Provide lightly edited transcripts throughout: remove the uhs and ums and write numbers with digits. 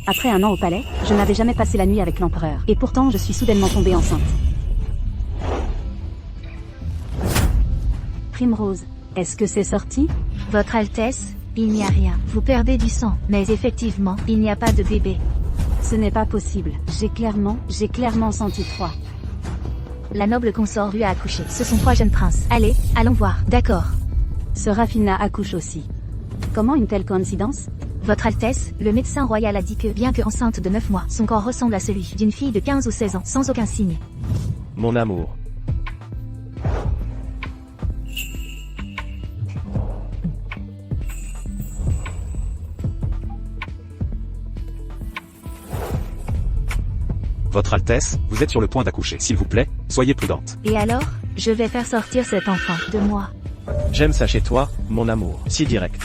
Après un an au palais, je n'avais jamais passé la nuit avec l'empereur. Et pourtant, je suis soudainement tombée enceinte. Primrose, est-ce que c'est sorti? Votre Altesse, il n'y a rien. Vous perdez du sang, mais effectivement, il n'y a pas de bébé. Ce n'est pas possible. J'ai clairement senti froid. La noble consort lui a accouché. Ce sont 3 jeunes princes. Allez, allons voir. D'accord. Serafina accouche aussi. Comment une telle coïncidence? Votre Altesse, le médecin royal a dit que, bien que enceinte de 9 mois, son corps ressemble à celui d'une fille de 15 ou 16 ans, sans aucun signe. Mon amour. Votre Altesse, vous êtes sur le point d'accoucher. S'il vous plaît, soyez prudente. Et alors, je vais faire sortir cet enfant de moi. J'aime ça chez toi, mon amour. Si direct.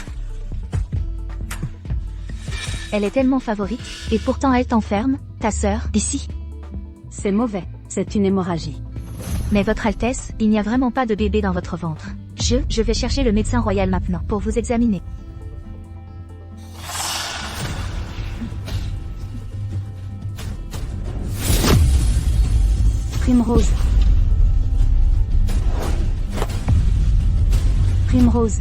Elle est tellement favorite, et pourtant elle t'enferme, ta sœur, ici. C'est mauvais. C'est une hémorragie. Mais votre Altesse, il n'y a vraiment pas de bébé dans votre ventre. Je vais chercher le médecin royal maintenant, pour vous examiner. Primrose. Primrose.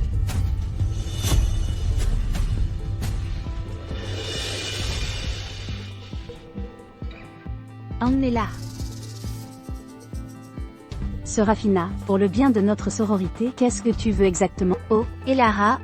Emmenez-la. Serafina, pour le bien de notre sororité, qu'est-ce que tu veux exactement? Oh, Elara,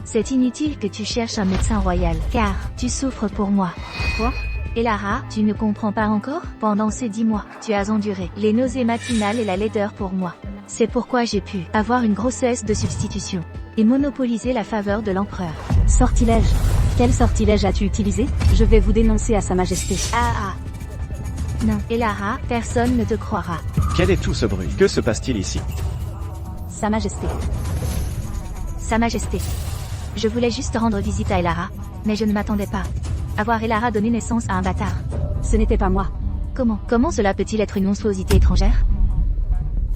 c'est inutile que tu cherches un médecin royal, car tu souffres pour moi. Quoi? Elara, tu ne comprends pas encore? Pendant ces 10 mois, tu as enduré les nausées matinales et la laideur pour moi. C'est pourquoi j'ai pu avoir une grossesse de substitution et monopoliser la faveur de l'empereur. Sortilège. Quel sortilège as-tu utilisé? Je vais vous dénoncer à Sa Majesté. Non, Elara, personne ne te croira. Quel est tout ce bruit? Que se passe-t-il ici? Sa Majesté. Sa Majesté. Je voulais juste rendre visite à Elara, mais je ne m'attendais pas à voir Elara donner naissance à un bâtard. Ce n'était pas moi. Comment cela peut-il être une monstruosité étrangère?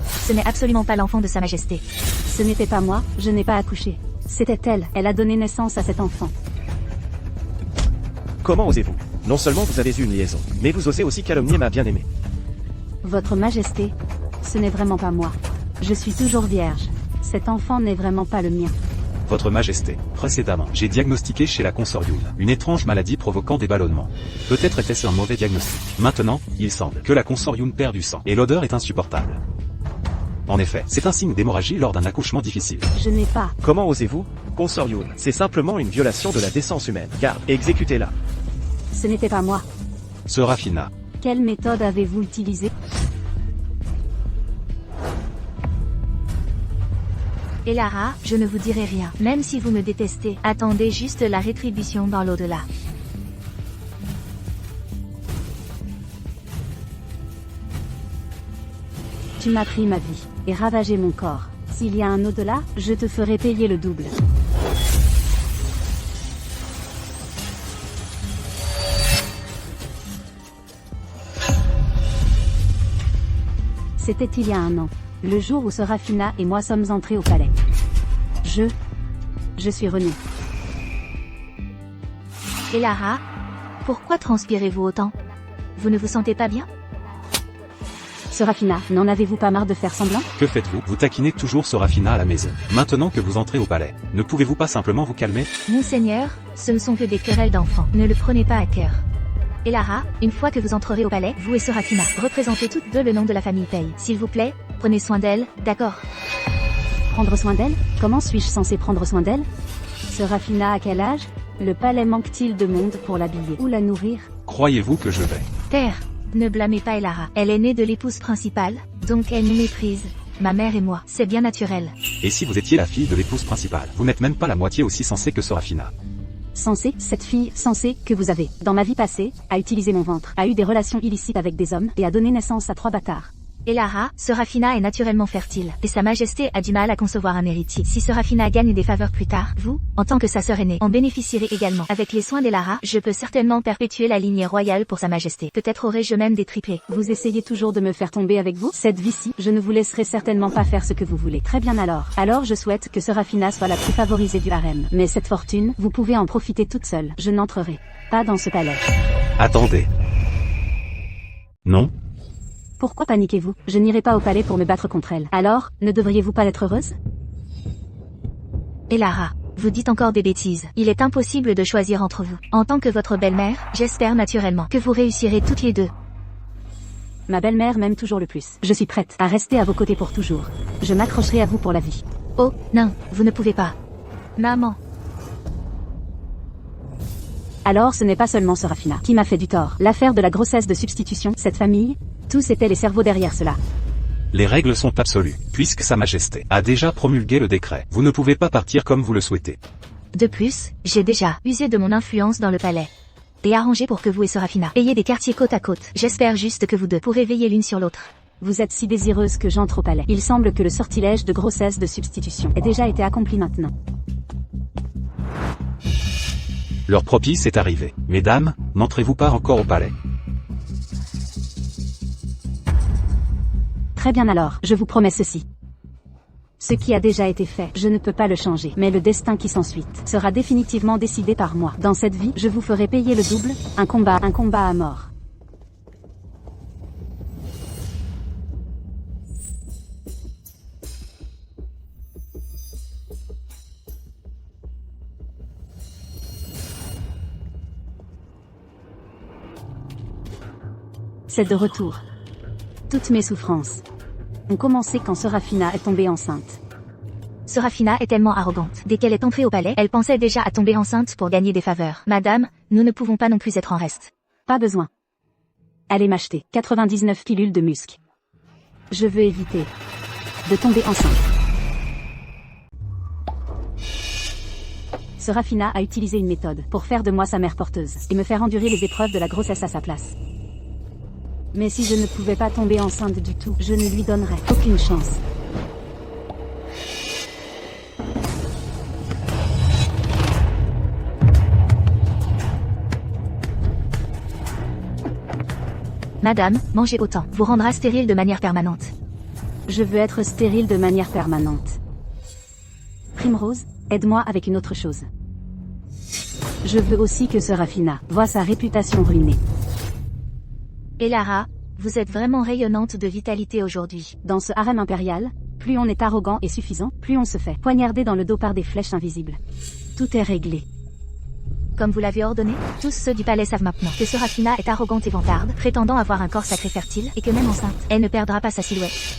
Ce n'est absolument pas l'enfant de Sa Majesté. Ce n'était pas moi, je n'ai pas accouché. C'était elle, elle a donné naissance à cet enfant. Comment osez-vous? Non seulement vous avez eu une liaison, mais vous osez aussi calomnier ma bien-aimée. Votre Majesté, ce n'est vraiment pas moi. Je suis toujours vierge. Cet enfant n'est vraiment pas le mien. Votre Majesté, précédemment, j'ai diagnostiqué chez la consort Yoon une étrange maladie provoquant des ballonnements. Peut-être était-ce un mauvais diagnostic. Maintenant, il semble que la consort Yoon perd du sang, et l'odeur est insupportable. En effet, c'est un signe d'hémorragie lors d'un accouchement difficile. Je n'ai pas. Comment osez-vous? Consort Yoon, c'est simplement une violation de la décence humaine. Garde, exécutez-la. Ce n'était pas moi. Serafina. Quelle méthode avez-vous utilisée? Elara, je ne vous dirai rien. Même si vous me détestez, attendez juste la rétribution dans l'au-delà. Tu m'as pris ma vie, et ravagé mon corps. S'il y a un au-delà, je te ferai payer le double. C'était il y a un an, le jour où Serafina et moi sommes entrés au palais. Je suis renée. Elara, pourquoi transpirez-vous autant? Vous ne vous sentez pas bien? Serafina, n'en avez-vous pas marre de faire semblant? Que faites-vous? Vous taquinez toujours Serafina à la maison. Maintenant que vous entrez au palais, ne pouvez-vous pas simplement vous calmer? Monseigneur, ce ne sont que des querelles d'enfants. Ne le prenez pas à cœur. Elara, une fois que vous entrerez au palais, vous et Serafina, représentez toutes deux le nom de la famille Paye. S'il vous plaît, prenez soin d'elle, d'accord? Prendre soin d'elle? Comment suis-je censé prendre soin d'elle? Serafina à quel âge? Le palais manque-t-il de monde pour l'habiller ou la nourrir? Croyez-vous que je vais? Terre, ne blâmez pas Elara. Elle est née de l'épouse principale, donc elle nous méprise. Ma mère et moi, c'est bien naturel. Et si vous étiez la fille de l'épouse principale? Vous n'êtes même pas la moitié aussi sensée que Serafina. Censée, cette fille censée que vous avez, dans ma vie passée, a utilisé mon ventre, a eu des relations illicites avec des hommes et a donné naissance à 3 bâtards. Elara, Serafina est naturellement fertile, et Sa Majesté a du mal à concevoir un héritier. Si Serafina gagne des faveurs plus tard, vous, en tant que sa sœur aînée, en bénéficierez également. Avec les soins d'Elara, je peux certainement perpétuer la lignée royale pour Sa Majesté. Peut-être aurai-je même des triplés. Vous essayez toujours de me faire tomber avec vous? Cette vie-ci, je ne vous laisserai certainement pas faire ce que vous voulez. Très bien alors. Alors je souhaite que Serafina soit la plus favorisée du harem. Mais cette fortune, vous pouvez en profiter toute seule. Je n'entrerai pas dans ce palais. Attendez. Non? Pourquoi paniquez-vous? Je n'irai pas au palais pour me battre contre elle. Alors, ne devriez-vous pas être heureuse? Elara, vous dites encore des bêtises. Il est impossible de choisir entre vous. En tant que votre belle-mère, j'espère naturellement que vous réussirez toutes les deux. Ma belle-mère m'aime toujours le plus. Je suis prête à rester à vos côtés pour toujours. Je m'accrocherai à vous pour la vie. Oh, non, vous ne pouvez pas. Maman. Alors ce n'est pas seulement Serafina qui m'a fait du tort. L'affaire de la grossesse de substitution, cette famille, tous étaient les cerveaux derrière cela. Les règles sont absolues. Puisque Sa Majesté a déjà promulgué le décret, vous ne pouvez pas partir comme vous le souhaitez. De plus, j'ai déjà usé de mon influence dans le palais. Et arrangé pour que vous et Serafina ayez des quartiers côte à côte. J'espère juste que vous deux pourrez veiller l'une sur l'autre. Vous êtes si désireuse que j'entre au palais. Il semble que le sortilège de grossesse de substitution ait déjà été accompli maintenant. L'heure propice est arrivée. Mesdames, n'entrez-vous pas encore au palais? Très bien alors, je vous promets ceci. Ce qui a déjà été fait, je ne peux pas le changer. Mais le destin qui s'ensuit sera définitivement décidé par moi. Dans cette vie, je vous ferai payer le double, un combat à mort. C'est de retour. Toutes mes souffrances ont commencé quand Serafina est tombée enceinte. Serafina est tellement arrogante. Dès qu'elle est entrée au palais, elle pensait déjà à tomber enceinte pour gagner des faveurs. Madame, nous ne pouvons pas non plus être en reste. Pas besoin. Allez m'acheter 99 pilules de musc. Je veux éviter de tomber enceinte. Serafina a utilisé une méthode pour faire de moi sa mère porteuse et me faire endurer les épreuves de la grossesse à sa place. Mais si je ne pouvais pas tomber enceinte du tout, je ne lui donnerais aucune chance. Madame, manger autant vous rendra stérile de manière permanente. Je veux être stérile de manière permanente. Primrose, aide-moi avec une autre chose. Je veux aussi que Serafina voie sa réputation ruinée. Elara, vous êtes vraiment rayonnante de vitalité aujourd'hui. Dans ce harem impérial, plus on est arrogant et suffisant, plus on se fait poignarder dans le dos par des flèches invisibles. Tout est réglé. Comme vous l'avez ordonné, tous ceux du palais savent maintenant que Serafina est arrogante et vantarde, prétendant avoir un corps sacré fertile, et que même enceinte, elle ne perdra pas sa silhouette.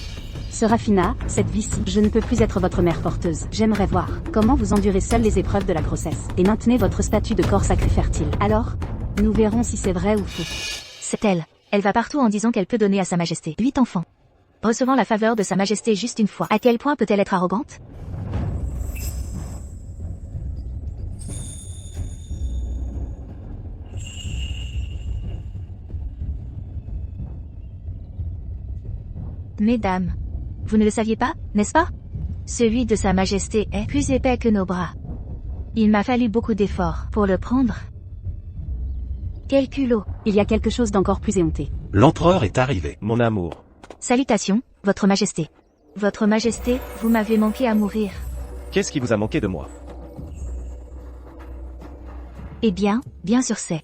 Serafina, cette vie-ci, je ne peux plus être votre mère porteuse. J'aimerais voir comment vous endurez seule les épreuves de la grossesse, et maintenez votre statut de corps sacré fertile. Alors, nous verrons si c'est vrai ou faux. C'est elle. Elle va partout en disant qu'elle peut donner à Sa Majesté 8 enfants. Recevant la faveur de Sa Majesté juste une fois. À quel point peut-elle être arrogante? Mesdames, vous ne le saviez pas, n'est-ce pas? Celui de Sa Majesté est plus épais que nos bras. Il m'a fallu beaucoup d'efforts pour le prendre. Quel culot! Il y a quelque chose d'encore plus éhonté. L'empereur est arrivé. Mon amour. Salutations, Votre Majesté. Votre Majesté, vous m'avez manqué à mourir. Qu'est-ce qui vous a manqué de moi? Eh bien, bien sûr c'est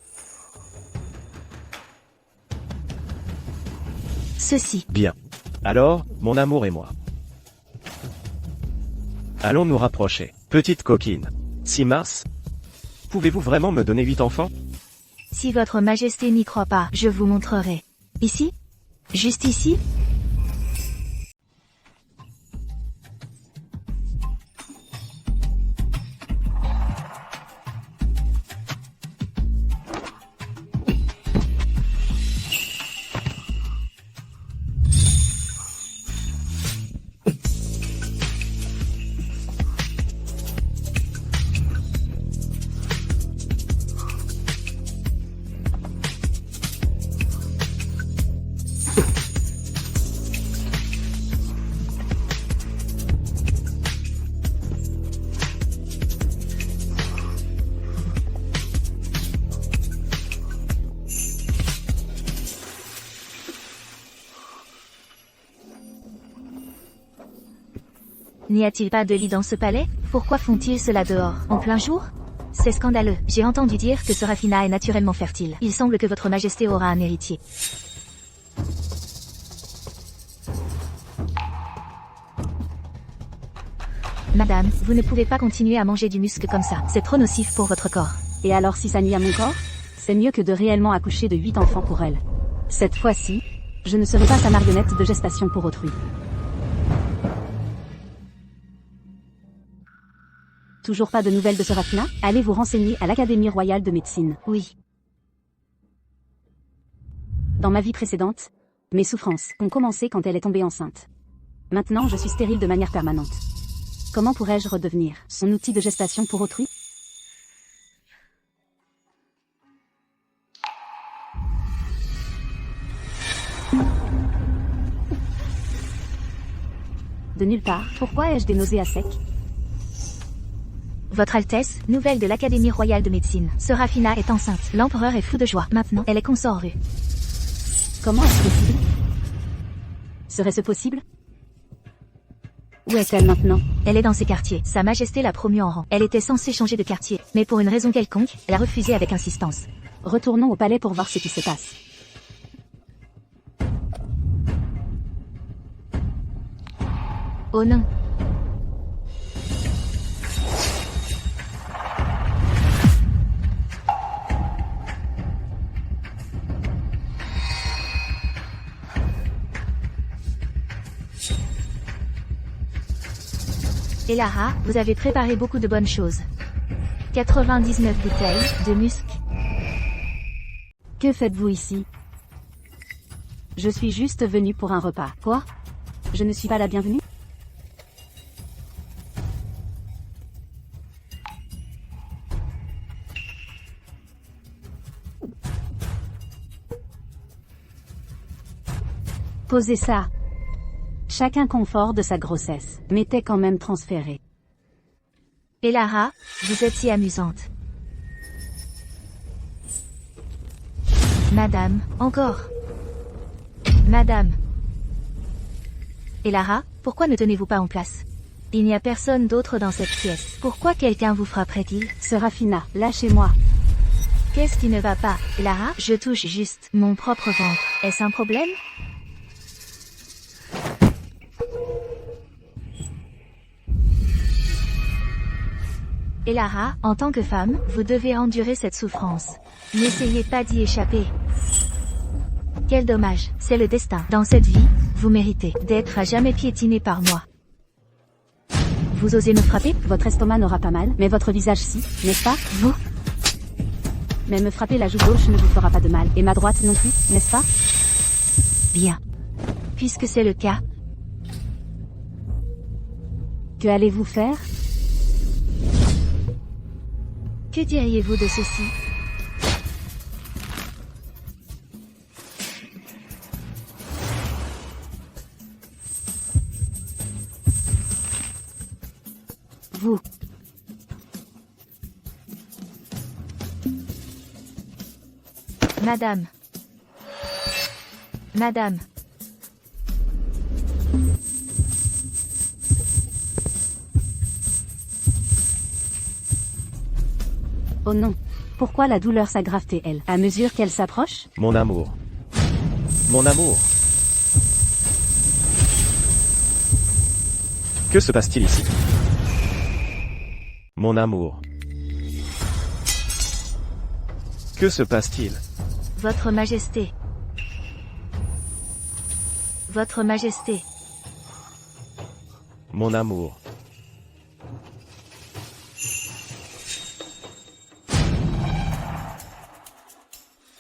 ceci. Bien. Alors, mon amour et moi. Allons nous rapprocher. Petite coquine. 6 mars. Pouvez-vous vraiment me donner 8 enfants? Si Votre Majesté n'y croit pas, je vous montrerai. Ici? Juste ici? N'y a-t-il pas de lit dans ce palais? Pourquoi font-ils cela dehors, en plein jour? C'est scandaleux. J'ai entendu dire que Serafina est naturellement fertile. Il semble que votre majesté aura un héritier. Madame, vous ne pouvez pas continuer à manger du muscle comme ça. C'est trop nocif pour votre corps. Et alors si ça nuit à mon corps? C'est mieux que de réellement accoucher de 8 enfants pour elle. Cette fois-ci, je ne serai pas sa marionnette de gestation pour autrui. Toujours pas de nouvelles de Serafina? Allez vous renseigner à l'Académie royale de médecine. Oui. Dans ma vie précédente, mes souffrances ont commencé quand elle est tombée enceinte. Maintenant je suis stérile de manière permanente. Comment pourrais-je redevenir son outil de gestation pour autrui? De nulle part, pourquoi ai-je des nausées à sec? Votre Altesse, nouvelle de l'Académie royale de médecine. Serafina est enceinte. L'empereur est fou de joie. Maintenant, elle est consorue. Comment est-ce possible? Serait-ce possible? Où est-elle maintenant? Elle est dans ses quartiers. Sa majesté l'a promue en rang. Elle était censée changer de quartier, mais pour une raison quelconque, elle a refusé avec insistance. Retournons au palais pour voir ce qui se passe. Oh non. Elara, vous avez préparé beaucoup de bonnes choses. 99 bouteilles de musc. Que faites-vous ici? Je suis juste venue pour un repas. Quoi? Je ne suis pas la bienvenue? Posez ça. Chaque inconfort de sa grossesse m'était quand même transféré. Elara, vous êtes si amusante. Madame, encore. Madame. Elara, pourquoi ne tenez-vous pas en place? Il n'y a personne d'autre dans cette pièce. Pourquoi quelqu'un vous frapperait-il? Serafina, lâchez-moi. Qu'est-ce qui ne va pas? Elara, je touche juste mon propre ventre. Est-ce un problème? Elara, en tant que femme, vous devez endurer cette souffrance. N'essayez pas d'y échapper. Quel dommage, c'est le destin. Dans cette vie, vous méritez d'être à jamais piétiné par moi. Vous osez me frapper? Votre estomac n'aura pas mal, mais votre visage si, n'est-ce pas? Vous? Mais me frapper la joue gauche ne vous fera pas de mal, et ma droite non plus, n'est-ce pas? Bien. Puisque c'est le cas. Que allez-vous faire? Que diriez-vous de ceci? Vous. Madame. Madame. Oh non. Pourquoi la douleur s'aggrave-t-elle à mesure qu'elle s'approche? Mon amour. Mon amour. Que se passe-t-il ici? Mon amour. Que se passe-t-il? Votre Majesté. Votre Majesté. Mon amour.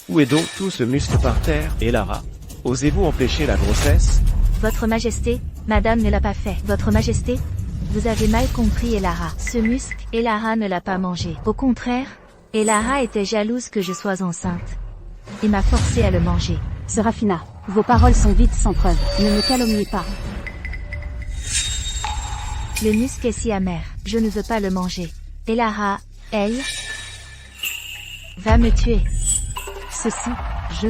Où est donc tout ce muscle par terre? Elara, osez-vous empêcher la grossesse? Votre Majesté, Madame ne l'a pas fait. Votre Majesté, vous avez mal compris Elara. Ce muscle, Elara ne l'a pas mangé. Au contraire, Elara était jalouse que je sois enceinte. Et m'a forcé à le manger. Serafina, vos paroles sont vides sans preuve. Ne me calomniez pas. Le muscle est si amer, je ne veux pas le manger. Elara, elle, va me tuer. Ceci, je...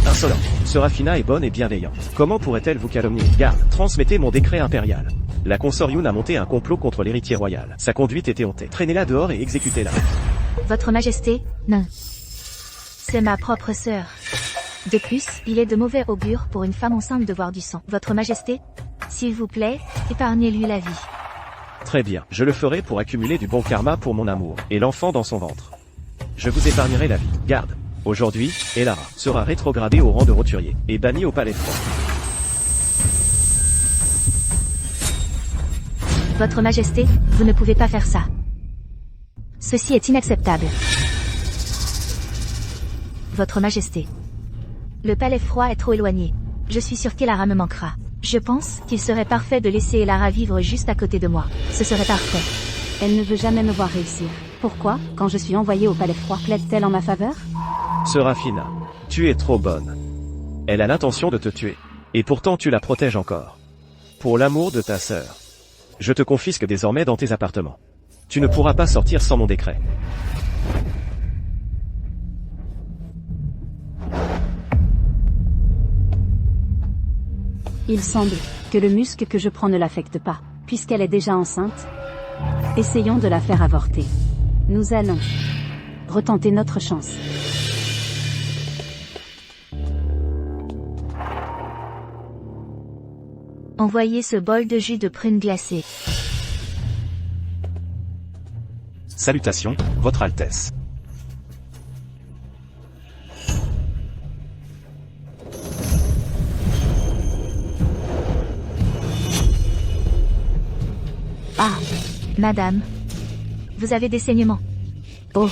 Insolente. Serafina est bonne et bienveillante. Comment pourrait-elle vous calomnier? Garde, transmettez mon décret impérial. La consort Yoon a monté un complot contre l'héritier royal. Sa conduite était hontée. Traînez-la dehors et exécutez-la. Votre Majesté, non. C'est ma propre sœur. De plus, il est de mauvais augure pour une femme enceinte de voir du sang. Votre Majesté, s'il vous plaît, épargnez-lui la vie. Très bien, je le ferai pour accumuler du bon karma pour mon amour, et l'enfant dans son ventre. Je vous épargnerai la vie. Garde. Aujourd'hui, Elara sera rétrogradée au rang de roturier, et bannie au palais froid. Votre Majesté, vous ne pouvez pas faire ça. Ceci est inacceptable. Votre Majesté. Le palais froid est trop éloigné. Je suis sûre qu'Elara me manquera. Je pense qu'il serait parfait de laisser Elara vivre juste à côté de moi. Ce serait parfait. Elle ne veut jamais me voir réussir. Pourquoi, quand je suis envoyée au palais froid, plaide-t-elle en ma faveur? Serafina, tu es trop bonne. Elle a l'intention de te tuer. Et pourtant tu la protèges encore. Pour l'amour de ta sœur. Je te confisque désormais dans tes appartements. Tu ne pourras pas sortir sans mon décret. Il semble que le muscle que je prends ne l'affecte pas, puisqu'elle est déjà enceinte. Essayons de la faire avorter. Nous allons retenter notre chance. Envoyez ce bol de jus de prune glacée. Salutations, Votre Altesse. Ah, madame. Vous avez des saignements. Oh.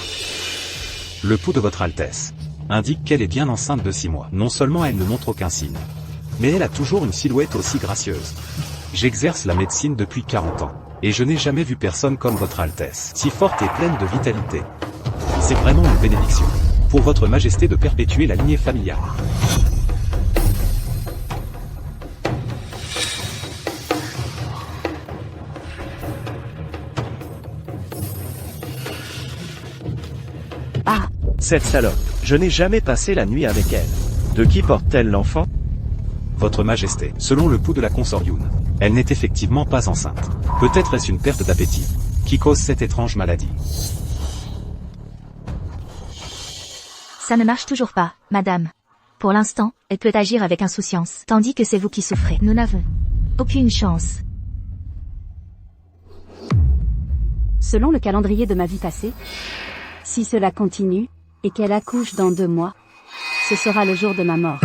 Le pouls de Votre Altesse indique qu'elle est bien enceinte de 6 mois. Non seulement elle ne montre aucun signe, mais elle a toujours une silhouette aussi gracieuse. J'exerce la médecine depuis 40 ans, et je n'ai jamais vu personne comme Votre Altesse, si forte et pleine de vitalité. C'est vraiment une bénédiction, pour Votre Majesté de perpétuer la lignée familiale. Ah, cette salope, je n'ai jamais passé la nuit avec elle. De qui porte-t-elle l'enfant? Votre Majesté, selon le pouls de la consort Yoon, elle n'est effectivement pas enceinte. Peut-être est-ce une perte d'appétit qui cause cette étrange maladie. Ça ne marche toujours pas, madame. Pour l'instant, elle peut agir avec insouciance, tandis que c'est vous qui souffrez. Nous n'avons aucune chance. Selon le calendrier de ma vie passée, si cela continue, et qu'elle accouche dans 2 mois, ce sera le jour de ma mort.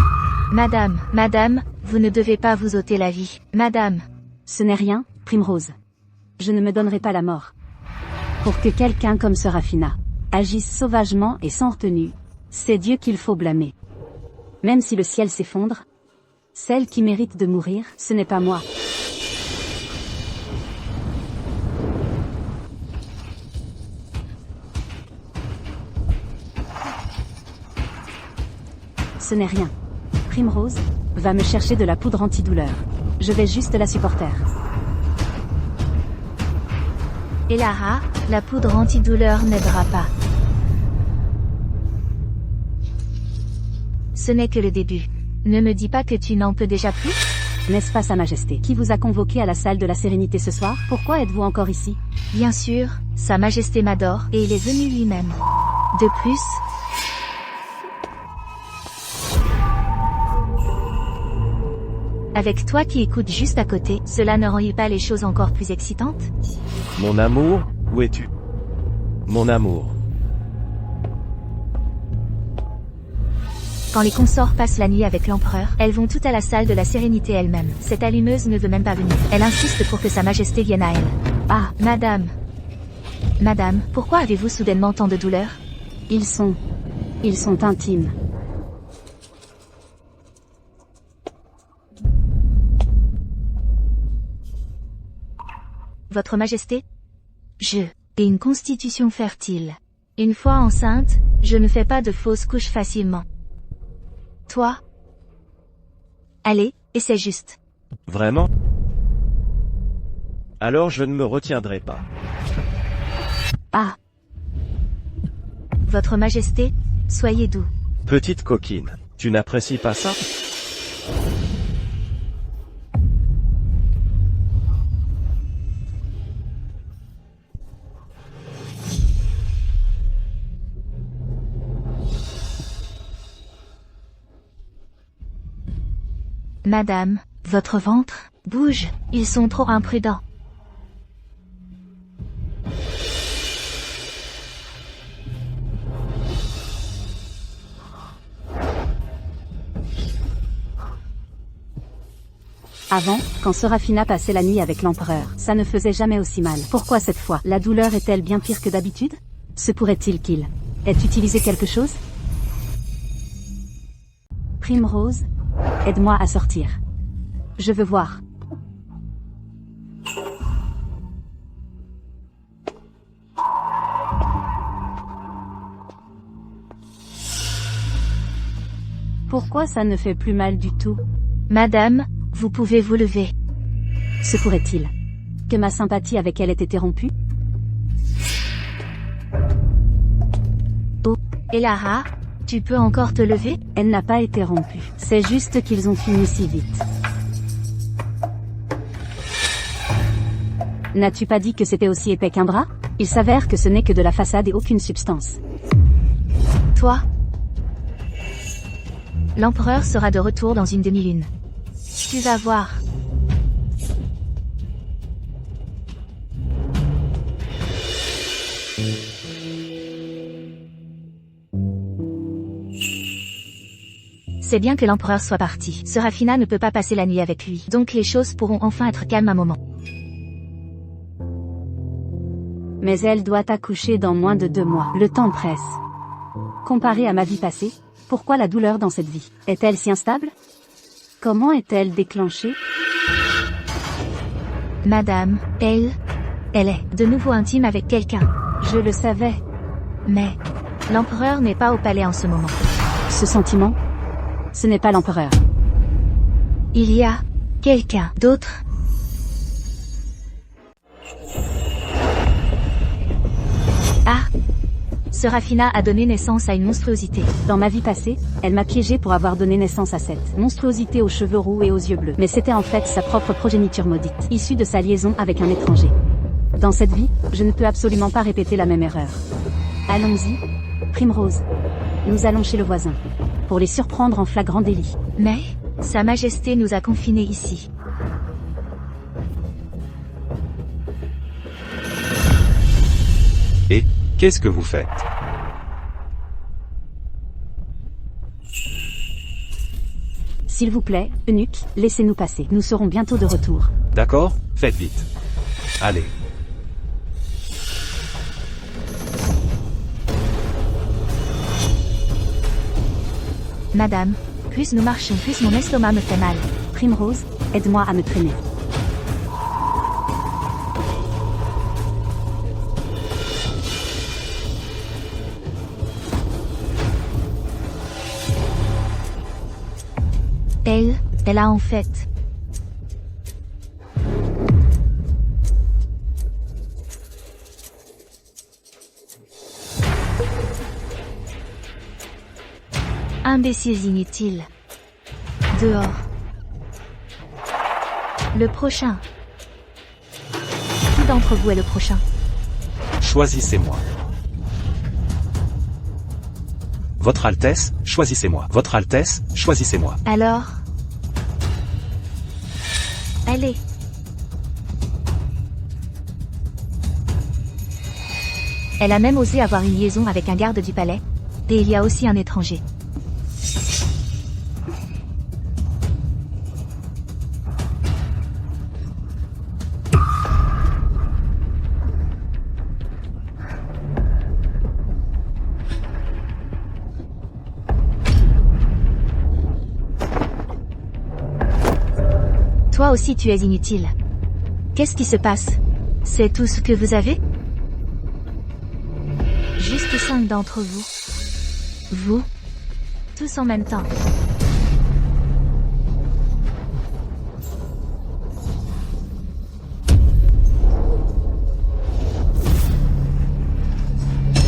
Madame, vous ne devez pas vous ôter la vie. Madame. Ce n'est rien, Primrose. Je ne me donnerai pas la mort. Pour que quelqu'un comme Serafina agisse sauvagement et sans retenue, c'est Dieu qu'il faut blâmer. Même si le ciel s'effondre, celle qui mérite de mourir, ce n'est pas moi. Ce n'est rien. Primrose va me chercher de la poudre antidouleur. Je vais juste la supporter. Elara, la poudre antidouleur n'aidera pas. Ce n'est que le début. Ne me dis pas que tu n'en peux déjà plus? N'est-ce pas Sa Majesté qui vous a convoqué à la salle de la sérénité ce soir? Pourquoi êtes-vous encore ici? Bien sûr, Sa Majesté m'adore et il est venu lui-même. De plus, avec toi qui écoutes juste à côté, cela ne rend-il pas les choses encore plus excitantes? Mon amour, où es-tu? Mon amour. Quand les consorts passent la nuit avec l'empereur, elles vont toutes à la salle de la sérénité elle-même. Cette allumeuse ne veut même pas venir. Elle insiste pour que Sa Majesté vienne à elle. Ah, madame. Madame, pourquoi avez-vous soudainement tant de douleur? Ils sont intimes. Votre Majesté? Je ai une constitution fertile. Une fois enceinte, je ne fais pas de fausses couches facilement. Toi? Allez, et c'est juste. Vraiment? Alors je ne me retiendrai pas. Ah! Votre Majesté, soyez doux. Petite coquine, tu n'apprécies pas ça? Madame, votre ventre bouge, ils sont trop imprudents. Avant, quand Serafina passait la nuit avec l'empereur, ça ne faisait jamais aussi mal. Pourquoi cette fois? La douleur est-elle bien pire que d'habitude? Se pourrait-il qu'il ait utilisé quelque chose? Primrose, aide-moi à sortir. Je veux voir. Pourquoi ça ne fait plus mal du tout? Madame, vous pouvez vous lever. Se pourrait-il que ma sympathie avec elle ait été rompue? Oh, Elara, tu peux encore te lever? Elle n'a pas été rompue. C'est juste qu'ils ont fini si vite. N'as-tu pas dit que c'était aussi épais qu'un bras? Il s'avère que ce n'est que de la façade et aucune substance. Toi? L'empereur sera de retour dans une demi-lune. Tu vas voir. C'est bien que l'empereur soit parti. Serafina ne peut pas passer la nuit avec lui. Donc les choses pourront enfin être calmes un moment. Mais elle doit accoucher dans moins de 2 mois. Le temps presse. Comparé à ma vie passée, pourquoi la douleur dans cette vie? Est-elle si instable? Comment est-elle déclenchée? Madame, elle est de nouveau intime avec quelqu'un. Je le savais. Mais l'empereur n'est pas au palais en ce moment. Ce sentiment, ce n'est pas l'empereur. Il y a quelqu'un d'autre. Ah! Serafina a donné naissance à une monstruosité. Dans ma vie passée, elle m'a piégé pour avoir donné naissance à cette monstruosité aux cheveux roux et aux yeux bleus. Mais c'était en fait sa propre progéniture maudite, issue de sa liaison avec un étranger. Dans cette vie, je ne peux absolument pas répéter la même erreur. Allons-y, Primrose. Nous allons chez le voisin. Pour les surprendre en flagrant délit. Mais, Sa Majesté nous a confinés ici. Et, qu'est-ce que vous faites? S'il vous plaît, eunuque, laissez-nous passer. Nous serons bientôt de retour. D'accord, faites vite. Allez. Madame, plus nous marchons, plus mon estomac me fait mal. Primrose, aide-moi à me traîner. Elle a en fait. Imbéciles inutiles. Dehors. Le prochain. Qui d'entre vous est le prochain? Choisissez-moi. Votre Altesse, choisissez-moi. Votre Altesse, choisissez-moi. Alors? Allez. Elle a même osé avoir une liaison avec un garde du palais. Et il y a aussi un étranger. Toi aussi tu es inutile. Qu'est-ce qui se passe? C'est tout ce que vous avez? Juste 5 d'entre vous. Vous? Tous en même temps.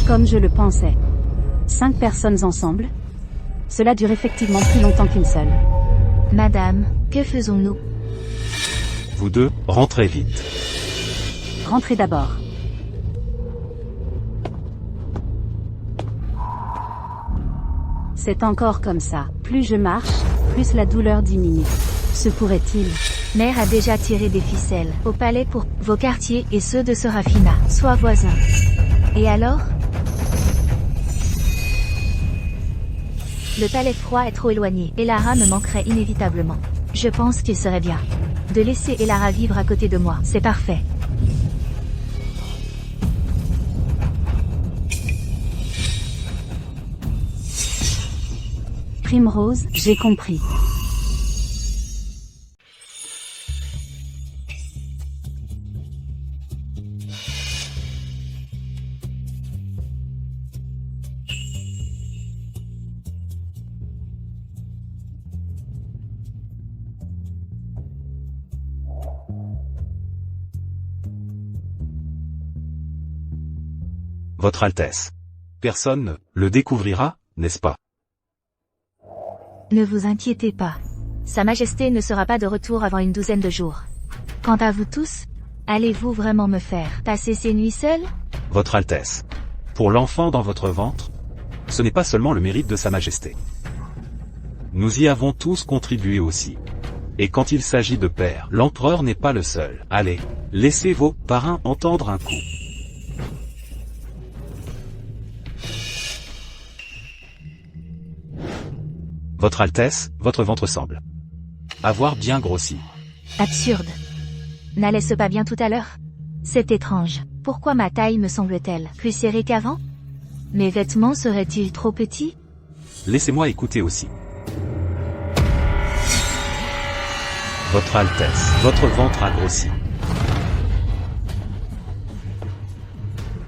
Comme je le pensais. 5 personnes ensemble? Cela dure effectivement plus longtemps qu'une seule. Madame, que faisons-nous? Vous deux, rentrez vite. Rentrez d'abord. C'est encore comme ça. Plus je marche, plus la douleur diminue. Se pourrait-il? Mère a déjà tiré des ficelles au palais pour vos quartiers et ceux de Serafina, soit voisins. Et alors? Le palais froid est trop éloigné, et Lara me manquerait inévitablement. Je pense qu'il serait bien de laisser Elara vivre à côté de moi, c'est parfait. Primrose, j'ai compris. Votre Altesse. Personne ne le découvrira, n'est-ce pas? Ne vous inquiétez pas. Sa Majesté ne sera pas de retour avant une douzaine de jours. Quant à vous tous, allez-vous vraiment me faire passer ces nuits seules? Votre Altesse. Pour l'enfant dans votre ventre, ce n'est pas seulement le mérite de Sa Majesté. Nous y avons tous contribué aussi. Et quand il s'agit de père, l'empereur n'est pas le seul. Allez, laissez vos parrains entendre un coup. Votre Altesse, votre ventre semble avoir bien grossi. Absurde. N'allait-ce pas bien tout à l'heure? C'est étrange. Pourquoi ma taille me semble-t-elle plus serrée qu'avant? Mes vêtements seraient-ils trop petits? Laissez-moi écouter aussi. Votre Altesse, votre ventre a grossi.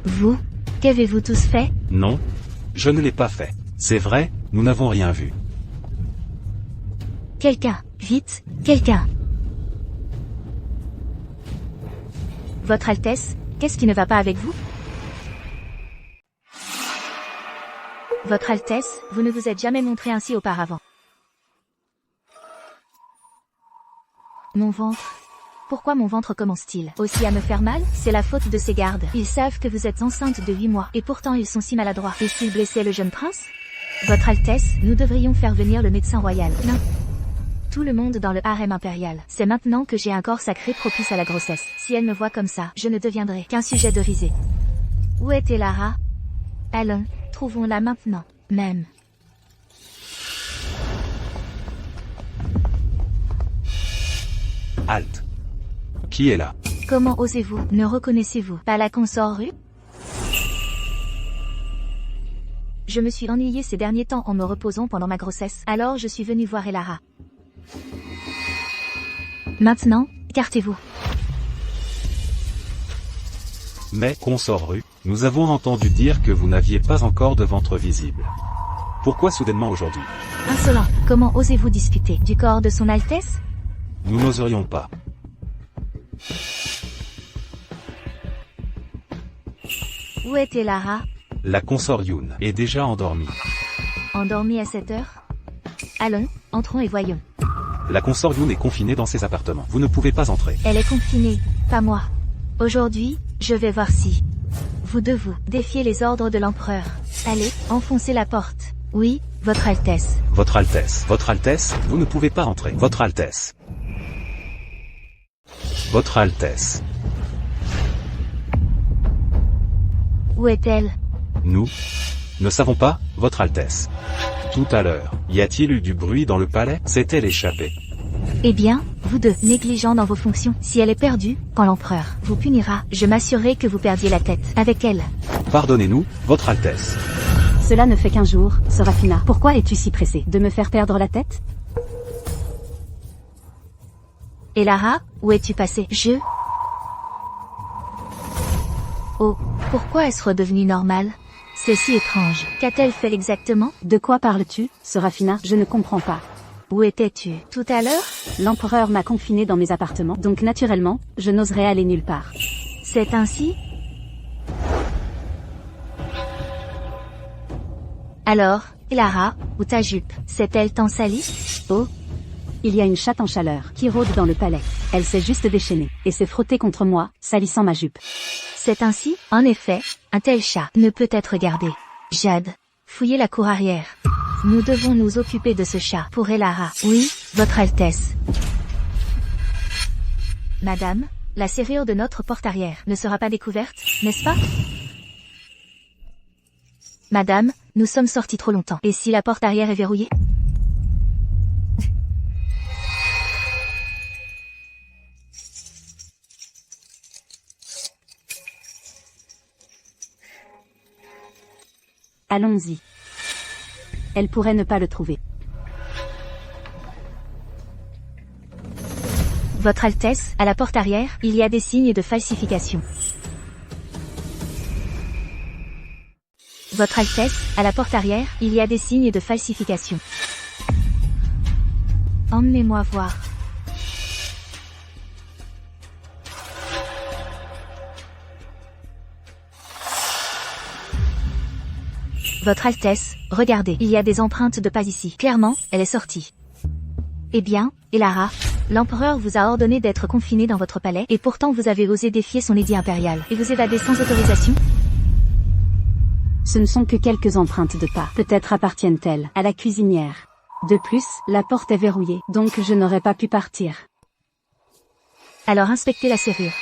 Vous? Qu'avez-vous tous fait? Non, je ne l'ai pas fait. C'est vrai, nous n'avons rien vu. Quelqu'un, vite, quelqu'un. Votre Altesse, qu'est-ce qui ne va pas avec vous? Votre Altesse, vous ne vous êtes jamais montré ainsi auparavant. Mon ventre. Pourquoi mon ventre commence-t-il aussi à me faire mal? C'est la faute de ces gardes. Ils savent que vous êtes enceinte de 8 mois, et pourtant ils sont si maladroits. Et s'ils blessaient le jeune prince? Votre Altesse, nous devrions faire venir le médecin royal. Non. Tout le monde dans le harem impérial. C'est maintenant que j'ai un corps sacré propice à la grossesse. Si elle me voit comme ça, je ne deviendrai qu'un sujet de risée. Où est Elara? Allons, trouvons-la maintenant, même. Halte. Qui est là? Comment osez-vous? Ne reconnaissez-vous pas la consort rue? Je me suis ennuyée ces derniers temps en me reposant pendant ma grossesse. Alors je suis venue voir Elara. Maintenant, écartez-vous. Mais, consort rue, nous avons entendu dire que vous n'aviez pas encore de ventre visible. Pourquoi soudainement aujourd'hui? Insolent, comment osez-vous discuter du corps de son Altesse? Nous n'oserions pas. Où est Elara? La consort Yoon est déjà endormie. Endormie à cette heure? Allons, entrons et voyons. La consort Yoon est confinée dans ses appartements. Vous ne pouvez pas entrer. Elle est confinée, pas moi. Aujourd'hui, je vais voir si vous deux vous défiez les ordres de l'empereur. Allez, enfoncez la porte. Oui, votre Altesse. Votre Altesse, votre Altesse, vous ne pouvez pas entrer. Votre Altesse. Votre Altesse. Où est-elle? Nous ne savons pas, votre Altesse. Tout à l'heure, y a-t-il eu du bruit dans le palais? S'est-elle échappée? Eh bien, vous deux, négligents dans vos fonctions, si elle est perdue, quand l'empereur vous punira, je m'assurerai que vous perdiez la tête avec elle. Pardonnez-nous, votre Altesse. Cela ne fait qu'un jour, Serafina. Pourquoi es-tu si pressée de me faire perdre la tête? Elara, où es-tu passée? Oh, pourquoi est-ce redevenu normal? C'est si étrange. Qu'a-t-elle fait exactement? De quoi parles-tu, Serafina? Je ne comprends pas. Où étais-tu tout à l'heure? L'empereur m'a confinée dans mes appartements, donc naturellement, je n'oserais aller nulle part. C'est ainsi? Alors, Elara, où ta jupe? S'est-elle tant salie? Oh, il y a une chatte en chaleur qui rôde dans le palais. Elle s'est juste déchaînée et s'est frottée contre moi, salissant ma jupe. C'est ainsi? En effet, un tel chat ne peut être gardé. Jade, fouillez la cour arrière. Nous devons nous occuper de ce chat pour Elara. Oui, votre Altesse. Madame, la serrure de notre porte arrière ne sera pas découverte, n'est-ce pas? Madame, nous sommes sortis trop longtemps. Et si la porte arrière est verrouillée? Allons-y. Elle pourrait ne pas le trouver. Votre Altesse, à la porte arrière, il y a des signes de falsification. Votre Altesse, à la porte arrière, il y a des signes de falsification. Emmenez-moi voir. Votre Altesse, regardez, il y a des empreintes de pas ici. Clairement, elle est sortie. Eh bien, Elara, l'empereur vous a ordonné d'être confiné dans votre palais, et pourtant vous avez osé défier son édit impérial, et vous évader sans autorisation? Ce ne sont que quelques empreintes de pas. Peut-être appartiennent-elles à la cuisinière. De plus, la porte est verrouillée, donc je n'aurais pas pu partir. Alors inspectez la serrure.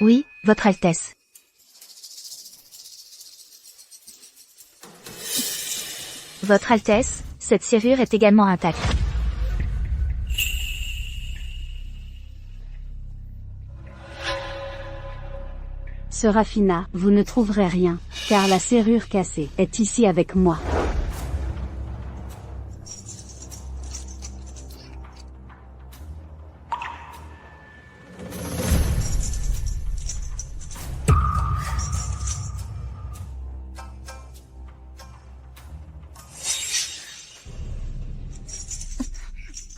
Oui, Votre Altesse. Votre Altesse, cette serrure est également intacte. Serafina, vous ne trouverez rien, car la serrure cassée est ici avec moi.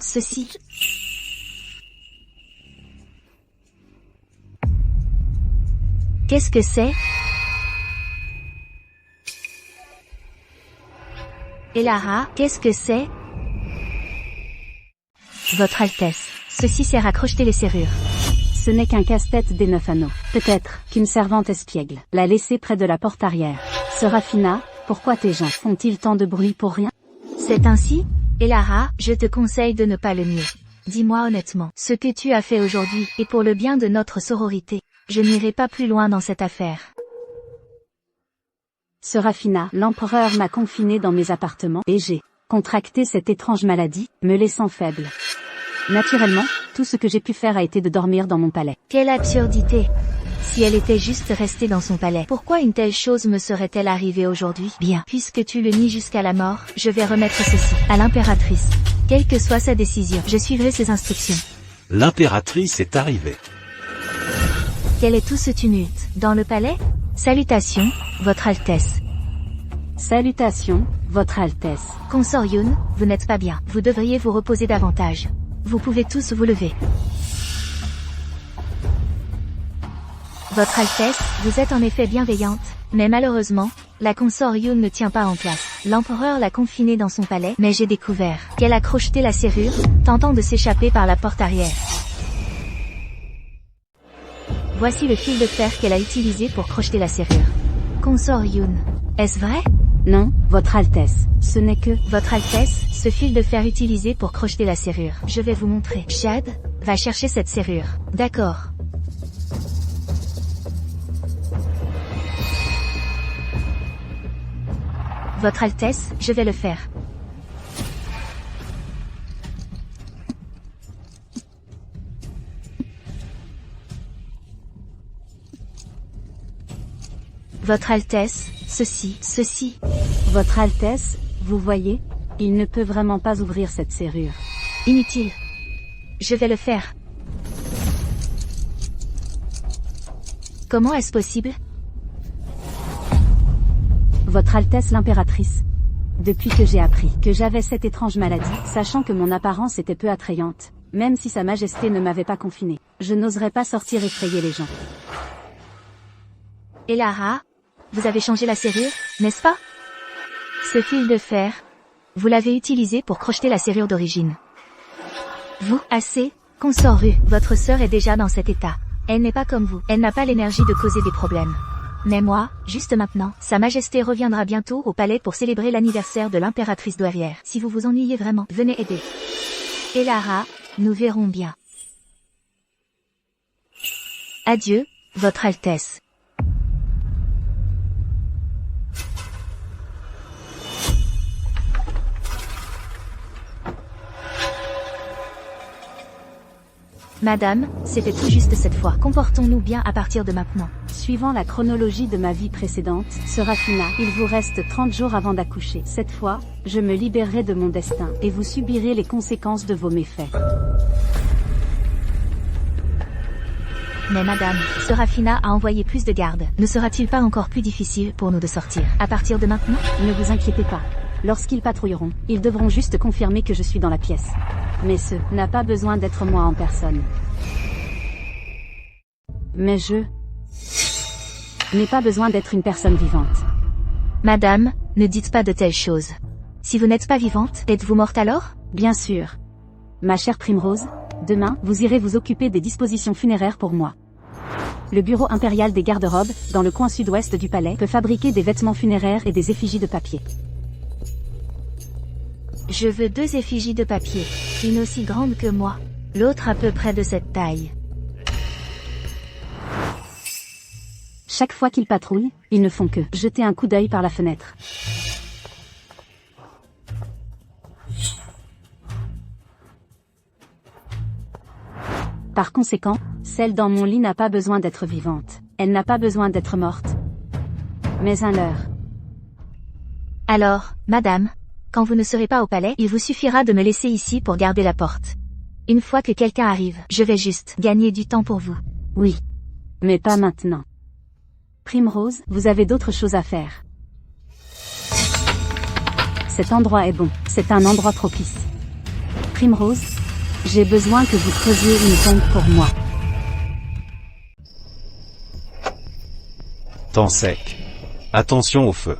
Ceci. Qu'est-ce que c'est? Elara, qu'est-ce que c'est? Votre Altesse, ceci sert à crocheter les serrures. Ce n'est qu'un casse-tête des 9 anneaux. Peut-être qu'une servante espiègle l'a laissé près de la porte arrière. Serafina, pourquoi tes gens font-ils tant de bruit pour rien? C'est ainsi? Elara, je te conseille de ne pas le nier. Dis-moi honnêtement, ce que tu as fait aujourd'hui, et pour le bien de notre sororité. Je n'irai pas plus loin dans cette affaire. Serafina, l'empereur m'a confiné dans mes appartements, et j'ai contracté cette étrange maladie, me laissant faible. Naturellement, tout ce que j'ai pu faire a été de dormir dans mon palais. Quelle absurdité! Si elle était juste restée dans son palais, pourquoi une telle chose me serait-elle arrivée aujourd'hui? Bien, puisque tu le nies jusqu'à la mort, je vais remettre ceci à l'impératrice. Quelle que soit sa décision, je suivrai ses instructions. L'impératrice est arrivée. Quel est tout ce tumulte dans le palais? Salutations, Votre Altesse. Salutations, Votre Altesse. Consort Yun, vous n'êtes pas bien. Vous devriez vous reposer davantage. Vous pouvez tous vous lever. Votre Altesse, vous êtes en effet bienveillante, mais malheureusement, la consort Yun ne tient pas en place. L'empereur l'a confinée dans son palais, mais j'ai découvert qu'elle a crocheté la serrure, tentant de s'échapper par la porte arrière. Voici le fil de fer qu'elle a utilisé pour crocheter la serrure. Consort Yun. Est-ce vrai? Non, Votre Altesse, ce n'est que... Votre Altesse, ce fil de fer utilisé pour crocheter la serrure. Je vais vous montrer. Jade, va chercher cette serrure. D'accord. Votre Altesse, je vais le faire. Votre Altesse, ceci. Votre Altesse, vous voyez, il ne peut vraiment pas ouvrir cette serrure. Inutile. Je vais le faire. Comment est-ce possible? Votre Altesse l'impératrice. Depuis que j'ai appris que j'avais cette étrange maladie, sachant que mon apparence était peu attrayante, même si Sa Majesté ne m'avait pas confiné, je n'oserais pas sortir effrayer les gens. Elara, vous avez changé la serrure, n'est-ce pas? Ce fil de fer, vous l'avez utilisé pour crocheter la serrure d'origine. Vous, assez, consort Ru, votre sœur est déjà dans cet état. Elle n'est pas comme vous, elle n'a pas l'énergie de causer des problèmes. Mais moi, juste maintenant, Sa Majesté reviendra bientôt au palais pour célébrer l'anniversaire de l'impératrice douairière. Si vous vous ennuyez vraiment, venez aider. Elara, nous verrons bien. Adieu, Votre Altesse. Madame, c'était tout juste cette fois. Comportons-nous bien à partir de maintenant. Suivant la chronologie de ma vie précédente, Serafina, il vous reste 30 jours avant d'accoucher. Cette fois, je me libérerai de mon destin, et vous subirez les conséquences de vos méfaits. Mais madame, Serafina a envoyé plus de gardes. Ne sera-t-il pas encore plus difficile pour nous de sortir à partir de maintenant? Ne vous inquiétez pas. Lorsqu'ils patrouilleront, ils devront juste confirmer que je suis dans la pièce. Mais ce n'a pas besoin d'être moi en personne. Mais je n'ai pas besoin d'être une personne vivante. Madame, ne dites pas de telles choses. Si vous n'êtes pas vivante, êtes-vous morte alors? Bien sûr. Ma chère Primrose, demain, vous irez vous occuper des dispositions funéraires pour moi. Le bureau impérial des garde-robes, dans le coin sud-ouest du palais, peut fabriquer des vêtements funéraires et des effigies de papier. Je veux 2 effigies de papier, une aussi grande que moi, l'autre à peu près de cette taille. Chaque fois qu'ils patrouillent, ils ne font que jeter un coup d'œil par la fenêtre. Par conséquent, celle dans mon lit n'a pas besoin d'être vivante. Elle n'a pas besoin d'être morte. Mais un leurre. Alors, madame, quand vous ne serez pas au palais, il vous suffira de me laisser ici pour garder la porte. Une fois que quelqu'un arrive, je vais juste gagner du temps pour vous. Oui. Mais pas maintenant. Primrose, vous avez d'autres choses à faire. Cet endroit est bon. C'est un endroit propice. Primrose, j'ai besoin que vous creusiez une tombe pour moi. Temps sec. Attention au feu.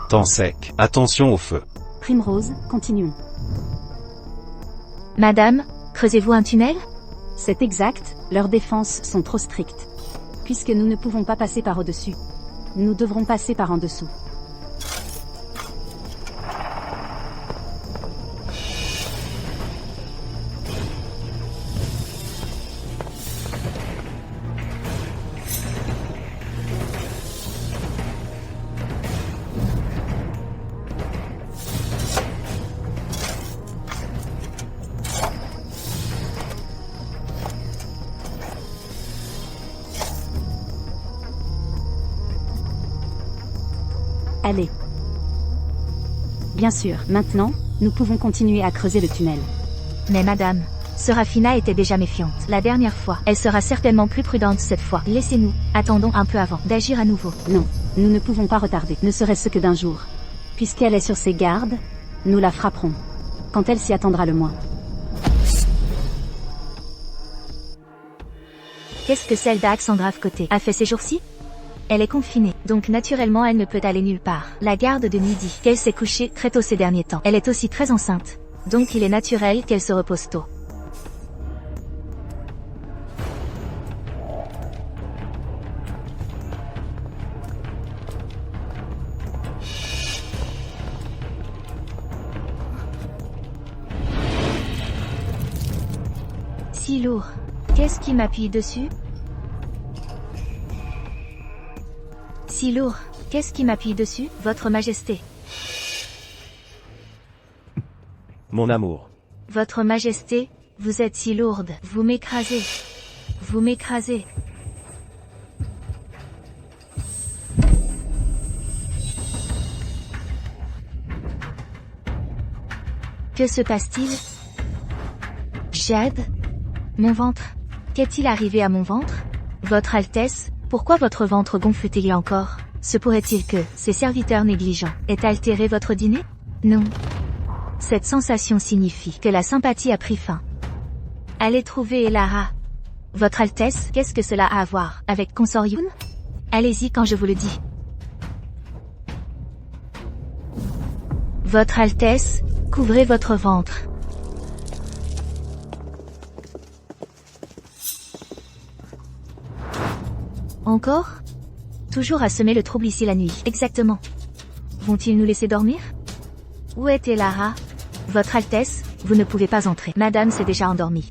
Temps sec. Attention au feu. Primrose, continuons. Madame, creusez-vous un tunnel? C'est exact, leurs défenses sont trop strictes. Puisque nous ne pouvons pas passer par au-dessus. Nous devrons passer par en dessous. Allez. Bien sûr, maintenant, nous pouvons continuer à creuser le tunnel. Mais madame, Serafina était déjà méfiante la dernière fois. Elle sera certainement plus prudente cette fois. Laissez-nous, attendons un peu avant d'agir à nouveau. Non, nous ne pouvons pas retarder, ne serait-ce que d'un jour. Puisqu'elle est sur ses gardes, nous la frapperons. Quand elle s'y attendra le moins. Qu'est-ce que celle d'Axandrave côté a fait ces jours-ci? Elle est confinée, donc naturellement elle ne peut aller nulle part. La garde de midi, qu'elle s'est couchée très tôt ces derniers temps. Elle est aussi très enceinte, donc il est naturel qu'elle se repose tôt. Si lourd. Qu'est-ce qui m'appuie dessus? Si lourd. Qu'est-ce qui m'appuie dessus, Votre Majesté? Mon amour. Votre Majesté, vous êtes si lourde. Vous m'écrasez. Vous m'écrasez. Que se passe-t-il? Jade? Mon ventre? Qu'est-il arrivé à mon ventre? Votre Altesse, pourquoi votre ventre gonfle-t-il encore? Se pourrait-il que, ces serviteurs négligents, aient altéré votre dîner? Non. Cette sensation signifie que la sympathie a pris fin. Allez trouver Elara. Votre Altesse, qu'est-ce que cela a à voir avec Consort Youn? Allez-y quand je vous le dis. Votre Altesse, couvrez votre ventre. Encore? Toujours à semer le trouble ici la nuit. Exactement. Vont-ils nous laisser dormir? Où est Elara? Votre Altesse, vous ne pouvez pas entrer. Madame s'est déjà endormie.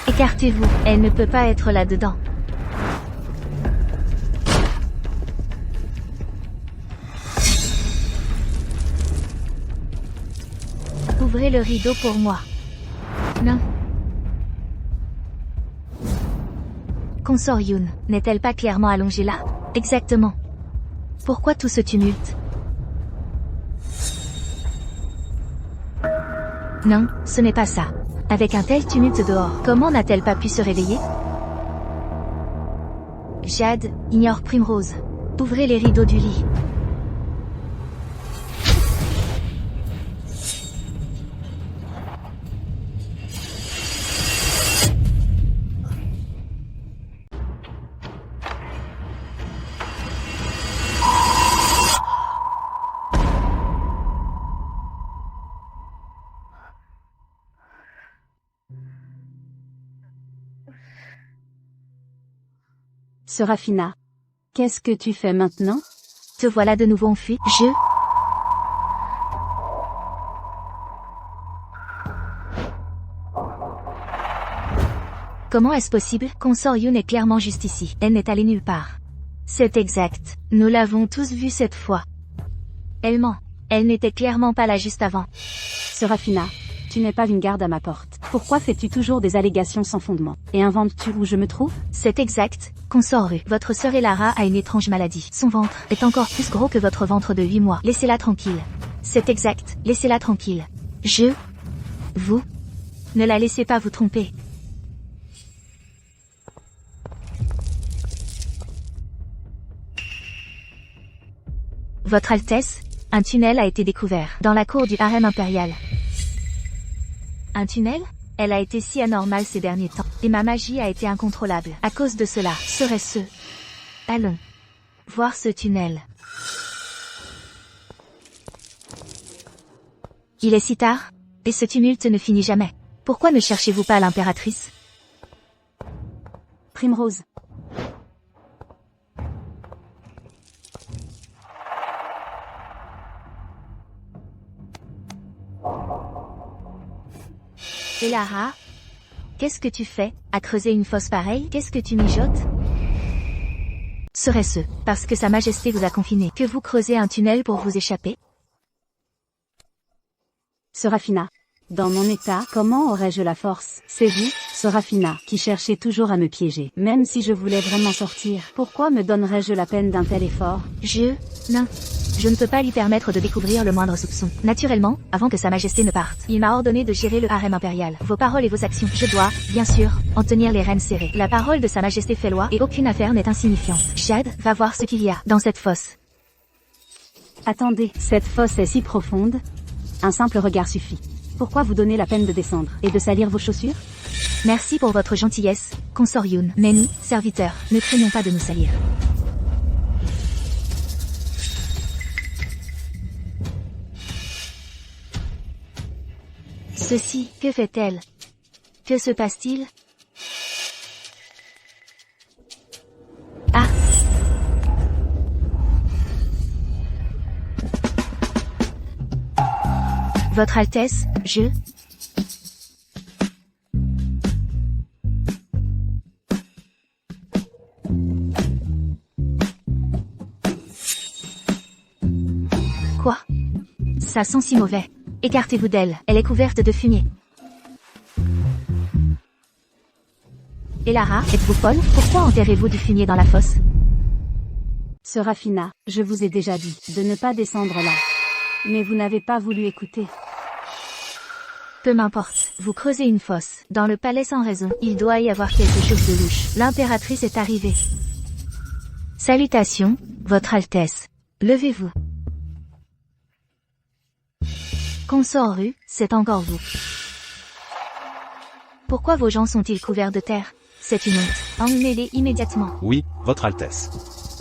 Écartez-vous, elle ne peut pas être là-dedans. Ouvrez le rideau pour moi. Non. Consort Yoon, n'est-elle pas clairement allongée là? Exactement. Pourquoi tout ce tumulte? Non, ce n'est pas ça. Avec un tel tumulte dehors, comment n'a-t-elle pas pu se réveiller? Jade, ignore Primrose. Ouvrez les rideaux du lit. Serafina. Qu'est-ce que tu fais maintenant? Te voilà de nouveau enfui. Comment est-ce possible? Consort Yoon est clairement juste ici. Elle n'est allée nulle part. C'est exact. Nous l'avons tous vu cette fois. Elle ment. Elle n'était clairement pas là juste avant. Serafina, tu n'es pas une garde à ma porte. Pourquoi fais-tu toujours des allégations sans fondement? Et inventes-tu où je me trouve? C'est exact. Consort Ru. Votre sœur Elara a une étrange maladie. Son ventre est encore plus gros que votre ventre de 8 mois. Laissez-la tranquille. C'est exact. Laissez-la tranquille. Vous. Ne la laissez pas vous tromper. Votre Altesse, un tunnel a été découvert dans la cour du harem impérial. Un tunnel? Elle a été si anormale ces derniers temps. Et ma magie a été incontrôlable. À cause de cela, serait-ce... Allons. Voir ce tunnel. Il est si tard, et ce tumulte ne finit jamais. Pourquoi ne cherchez-vous pas l'impératrice? Primrose. Elara, qu'est-ce que tu fais, à creuser une fosse pareille? Qu'est-ce que tu mijotes? Serait-ce, parce que Sa Majesté vous a confiné, que vous creusez un tunnel pour vous échapper? Serafina. Dans mon état, comment aurais-je la force? C'est vous, Serafina, qui cherchez toujours à me piéger. Même si je voulais vraiment sortir, pourquoi me donnerais-je la peine d'un tel effort? Non. Je ne peux pas lui permettre de découvrir le moindre soupçon. Naturellement, avant que Sa Majesté ne parte, il m'a ordonné de gérer le harem impérial. Vos paroles et vos actions, je dois, bien sûr, en tenir les rênes serrées. La parole de Sa Majesté fait loi et aucune affaire n'est insignifiante. Jade, va voir ce qu'il y a dans cette fosse. Attendez, cette fosse est si profonde. Un simple regard suffit. Pourquoi vous donner la peine de descendre et de salir vos chaussures? Merci pour votre gentillesse, Consort Yoon. Mais nous, serviteurs, ne craignons pas de nous salir. Ceci, que fait-elle? Que se passe-t-il? Ah! Votre Altesse, Quoi? Ça sent si mauvais. Écartez-vous d'elle, elle est couverte de fumier. Elara, êtes-vous folle? Pourquoi enterrez-vous du fumier dans la fosse? Serafina, je vous ai déjà dit de ne pas descendre là. Mais vous n'avez pas voulu écouter. Peu m'importe, vous creusez une fosse. Dans le palais sans raison, il doit y avoir quelque chose de louche. L'impératrice est arrivée. Salutations, Votre Altesse. Levez-vous. Consort Ru, c'est encore vous. Pourquoi vos gens sont-ils couverts de terre? C'est une honte. Emmenez-les immédiatement. Oui, Votre Altesse.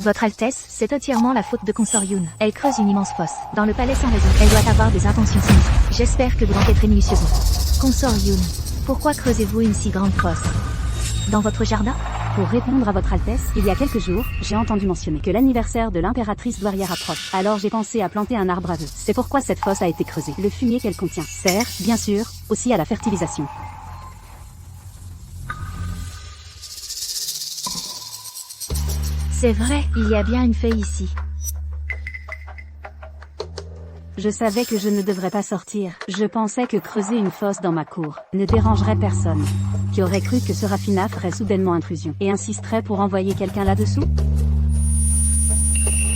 Votre Altesse, c'est entièrement la faute de Consort Yoon. Elle creuse une immense fosse. Dans le palais sans raison. Elle doit avoir des intentions sinistres. J'espère que vous enquêterez minutieusement. Consort Yoon, pourquoi creusez-vous une si grande fosse? Dans votre jardin? Pour répondre à votre Altesse, il y a quelques jours, j'ai entendu mentionner que l'anniversaire de l'impératrice douairière approche. Alors j'ai pensé à planter un arbre à vœux. C'est pourquoi cette fosse a été creusée. Le fumier qu'elle contient sert, bien sûr, aussi à la fertilisation. C'est vrai, il y a bien une feuille ici. Je savais que je ne devrais pas sortir. Je pensais que creuser une fosse dans ma cour ne dérangerait personne. Qui aurait cru que Serafina ferait soudainement intrusion et insisterait pour envoyer quelqu'un là-dessous?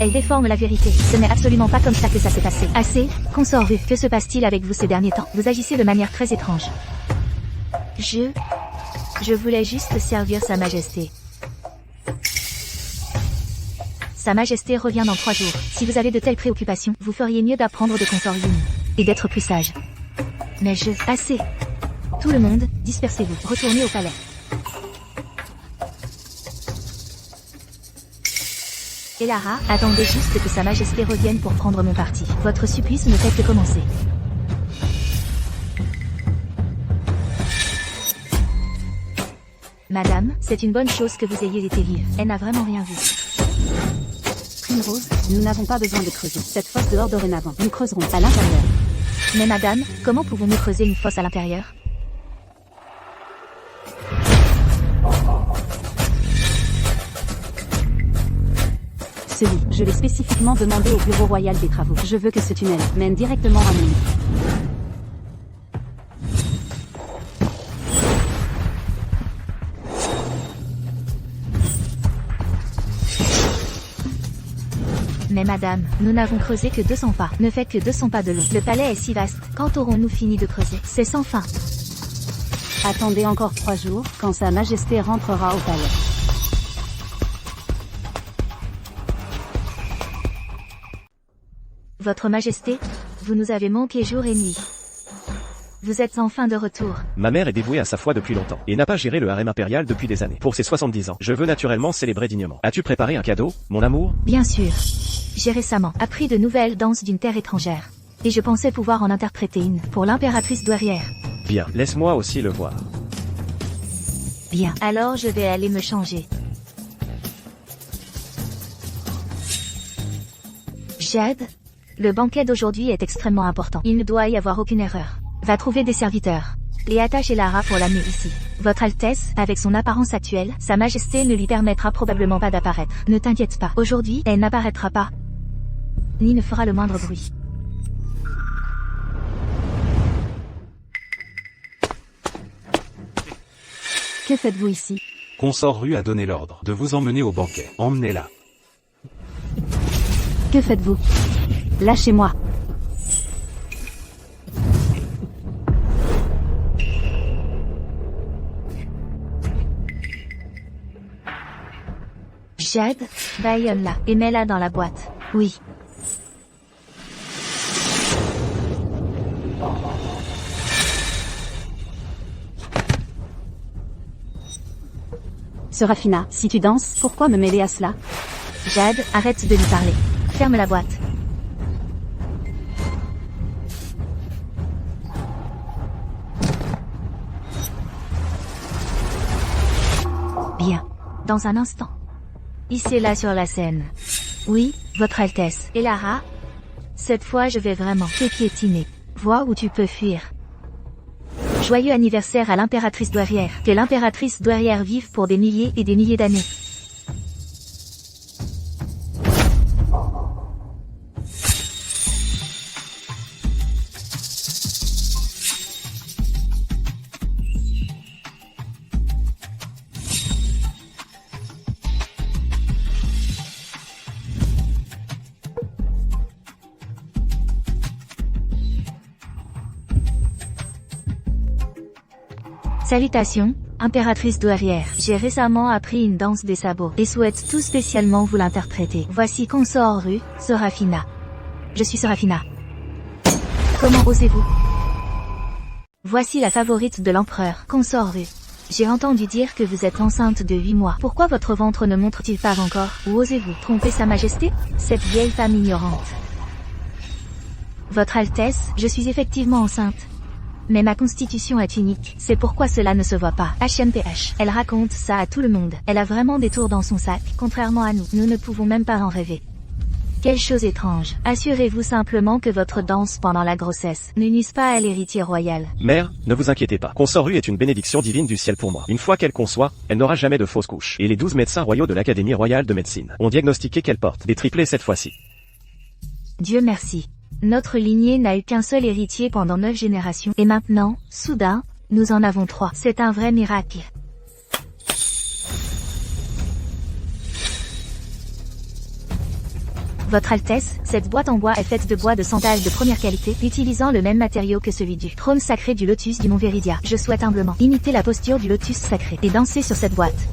Elle déforme la vérité. Ce n'est absolument pas comme ça que ça s'est passé. Assez, consort Ru. Que se passe-t-il avec vous ces derniers temps? Vous agissez de manière très étrange. Je voulais juste servir Sa Majesté. Sa Majesté revient dans 3 jours. Si vous avez de telles préoccupations, vous feriez mieux d'apprendre de Consort Yun. Et d'être plus sage. Mais Assez. Tout le monde, dispersez-vous. Retournez au palais. Elara, attendez juste que Sa Majesté revienne pour prendre mon parti. Votre supplice ne fait que commencer. Madame, c'est une bonne chose que vous ayez été vive. Elle n'a vraiment rien vu. Primrose, nous n'avons pas besoin de creuser cette fosse dehors dorénavant. Nous creuserons à l'intérieur. Mais madame, comment pouvons-nous creuser une fosse à l'intérieur? Celui, je l'ai spécifiquement demandé au bureau royal des travaux. Je veux que ce tunnel mène directement à mon lit. Mais madame, nous n'avons creusé que 200 pas. Ne faites que 200 pas de long. Le palais est si vaste. Quand aurons-nous fini de creuser? C'est sans fin. Attendez encore 3 jours, quand Sa Majesté rentrera au palais. Votre Majesté, vous nous avez manqué jour et nuit. Vous êtes enfin de retour. Ma mère est dévouée à sa foi depuis longtemps, et n'a pas géré le harem impérial depuis des années. Pour ses 70 ans, je veux naturellement célébrer dignement. As-tu préparé un cadeau, mon amour? Bien sûr. J'ai récemment appris de nouvelles danses d'une terre étrangère. Et je pensais pouvoir en interpréter une pour l'impératrice douairière. Bien, laisse-moi aussi le voir. Bien. Alors je vais aller me changer. Jade, le banquet d'aujourd'hui est extrêmement important. Il ne doit y avoir aucune erreur. Va trouver des serviteurs. Et attache Elara pour l'amener ici. Votre Altesse, avec son apparence actuelle, Sa Majesté ne lui permettra probablement pas d'apparaître. Ne t'inquiète pas. Aujourd'hui, elle n'apparaîtra pas. Ni ne fera le moindre bruit. Que faites-vous ici? Consort Ru a donné l'ordre de vous emmener au banquet. Emmenez-la. Que faites-vous? Lâchez-moi. Jade, baillonne-la et mets-la dans la boîte. Oui. Serafina, si tu danses, pourquoi me mêler à cela? Jade, arrête de lui parler. Ferme la boîte. Bien. Dans un instant. Hissez-la sur la scène. Oui, Votre Altesse. Elara, cette fois je vais vraiment te piétiner. Vois où tu peux fuir. Joyeux anniversaire à l'impératrice douairière. Que l'impératrice douairière vive pour des milliers et des milliers d'années. Salutations, impératrice douairière. J'ai récemment appris une danse des sabots et souhaite tout spécialement vous l'interpréter. Voici Consort Ru, Serafina. Je suis Serafina. Comment osez-vous? Voici la favorite de l'empereur, Consort Ru. J'ai entendu dire que vous êtes enceinte de 8 mois. Pourquoi votre ventre ne montre-t-il pas encore? Ou osez-vous tromper Sa Majesté? Cette vieille femme ignorante. Votre Altesse, je suis effectivement enceinte. Mais ma constitution est unique, c'est pourquoi cela ne se voit pas. HMPH. Elle raconte ça à tout le monde. Elle a vraiment des tours dans son sac, contrairement à nous. Nous ne pouvons même pas en rêver. Quelle chose étrange. Assurez-vous simplement que votre danse pendant la grossesse ne nuise pas à l'héritier royal. Mère, ne vous inquiétez pas. Consorue est une bénédiction divine du ciel pour moi. Une fois qu'elle conçoit, elle n'aura jamais de fausses couches. Et les 12 médecins royaux de l'Académie royale de médecine ont diagnostiqué qu'elle porte des triplés cette fois-ci. Dieu merci. Notre lignée n'a eu qu'un seul héritier pendant 9 générations. Et maintenant, soudain, nous en avons 3. C'est un vrai miracle. Votre Altesse, cette boîte en bois est faite de bois de santal de première qualité, utilisant le même matériau que celui du trône sacré du lotus du Mont Viridia. Je souhaite humblement imiter la posture du lotus sacré et danser sur cette boîte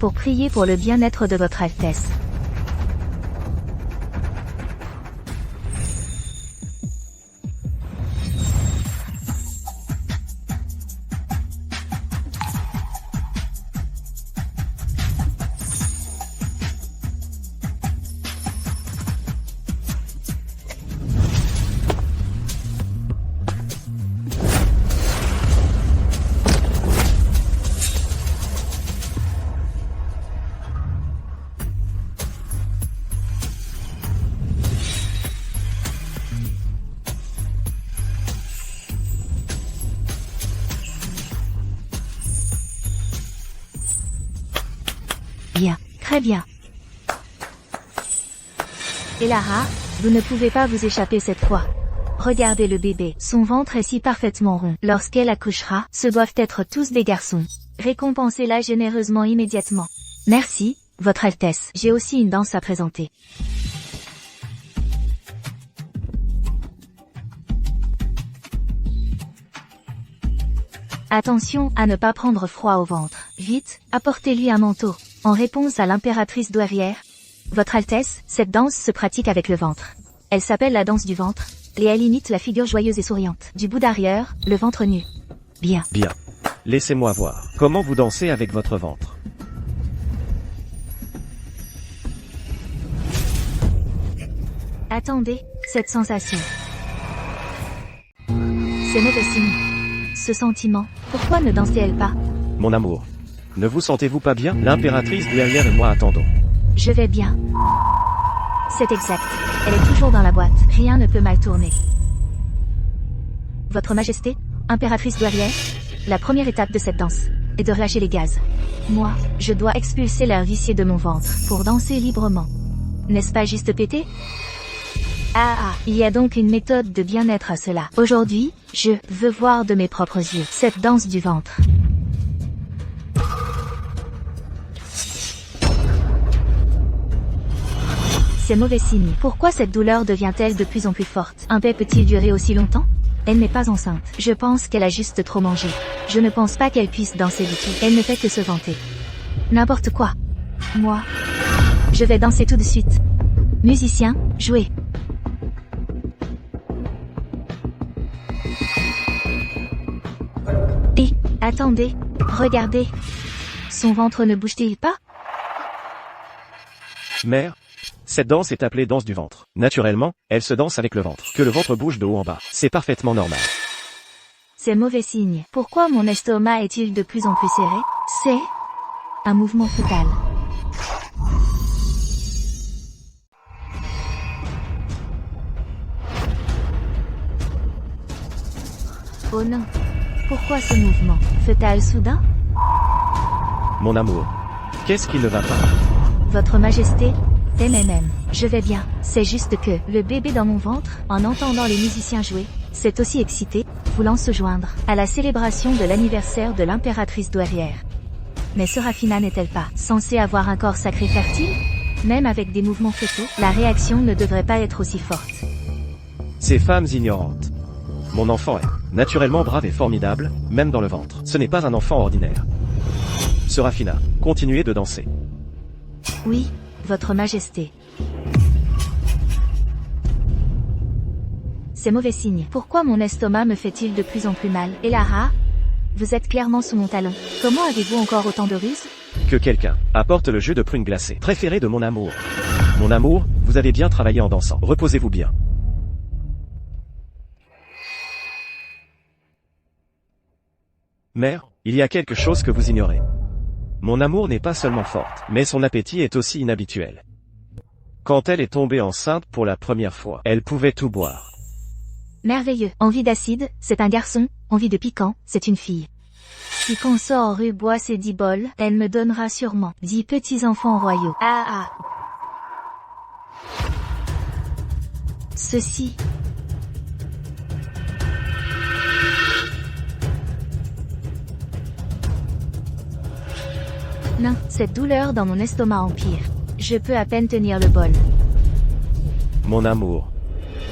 pour prier pour le bien-être de votre Altesse. Bien, très bien. Elara, vous ne pouvez pas vous échapper cette fois. Regardez le bébé, son ventre est si parfaitement rond. Lorsqu'elle accouchera, ce doivent être tous des garçons. Récompensez-la généreusement immédiatement. Merci, Votre Altesse. J'ai aussi une danse à présenter. Attention à ne pas prendre froid au ventre. Vite, apportez-lui un manteau. En réponse à l'impératrice douairière, Votre Altesse, cette danse se pratique avec le ventre. Elle s'appelle la danse du ventre, et elle imite la figure joyeuse et souriante du bout d'arrière, le ventre nu. Bien. Bien. Laissez-moi voir comment vous dansez avec votre ventre. Attendez, cette sensation. C'est mauvais signe. Ce sentiment, pourquoi ne dansez-elle pas? Mon amour, ne vous sentez-vous pas bien? L'impératrice douairière et moi attendons. Je vais bien. C'est exact. Elle est toujours dans la boîte. Rien ne peut mal tourner. Votre Majesté, impératrice douairière, la première étape de cette danse est de relâcher les gaz. Moi, je dois expulser l'air vicié de mon ventre pour danser librement. N'est-ce pas juste péter? Il y a donc une méthode de bien-être à cela. Aujourd'hui, je veux voir de mes propres yeux cette danse du ventre. C'est mauvais signe. Pourquoi cette douleur devient-elle de plus en plus forte? Un paix peut-il durer aussi longtemps? Elle n'est pas enceinte. Je pense qu'elle a juste trop mangé. Je ne pense pas qu'elle puisse danser du tout. Elle ne fait que se vanter. N'importe quoi. Moi, je vais danser tout de suite. Musicien, jouez. Et, attendez, regardez. Son ventre ne bouge-t-il pas? Mère, cette danse est appelée danse du ventre. Naturellement, elle se danse avec le ventre. Que le ventre bouge de haut en bas, c'est parfaitement normal. C'est mauvais signe. Pourquoi mon estomac est-il de plus en plus serré? C'est un mouvement fœtal. Oh non. Pourquoi ce mouvement fœtal soudain? Mon amour, qu'est-ce qui ne va pas? Votre Majesté, je vais bien. C'est juste que le bébé dans mon ventre, en entendant les musiciens jouer, s'est aussi excité, voulant se joindre à la célébration de l'anniversaire de l'impératrice douairière. Mais Serafina n'est-elle pas censée avoir un corps sacré fertile? Même avec des mouvements fœtaux, la réaction ne devrait pas être aussi forte. Ces femmes ignorantes. Mon enfant est naturellement brave et formidable, même dans le ventre. Ce n'est pas un enfant ordinaire. Serafina, continuez de danser. Oui, Votre Majesté. C'est mauvais signe. Pourquoi mon estomac me fait-il de plus en plus mal? Elara, vous êtes clairement sous mon talon. Comment avez-vous encore autant de ruses? Que quelqu'un apporte le jus de prune glacée, préféré de mon amour. Mon amour, vous avez bien travaillé en dansant. Reposez-vous bien. Mère, il y a quelque chose que vous ignorez. Mon amour n'est pas seulement forte, mais son appétit est aussi inhabituel. Quand elle est tombée enceinte pour la première fois, elle pouvait tout boire. Merveilleux. Envie d'acide, c'est un garçon. Envie de piquant, c'est une fille. Si Consorru boit ces 10 bols, elle me donnera sûrement 10 petits enfants royaux. Ah. Ceci. Non, cette douleur dans mon estomac empire. Je peux à peine tenir le bol. Mon amour,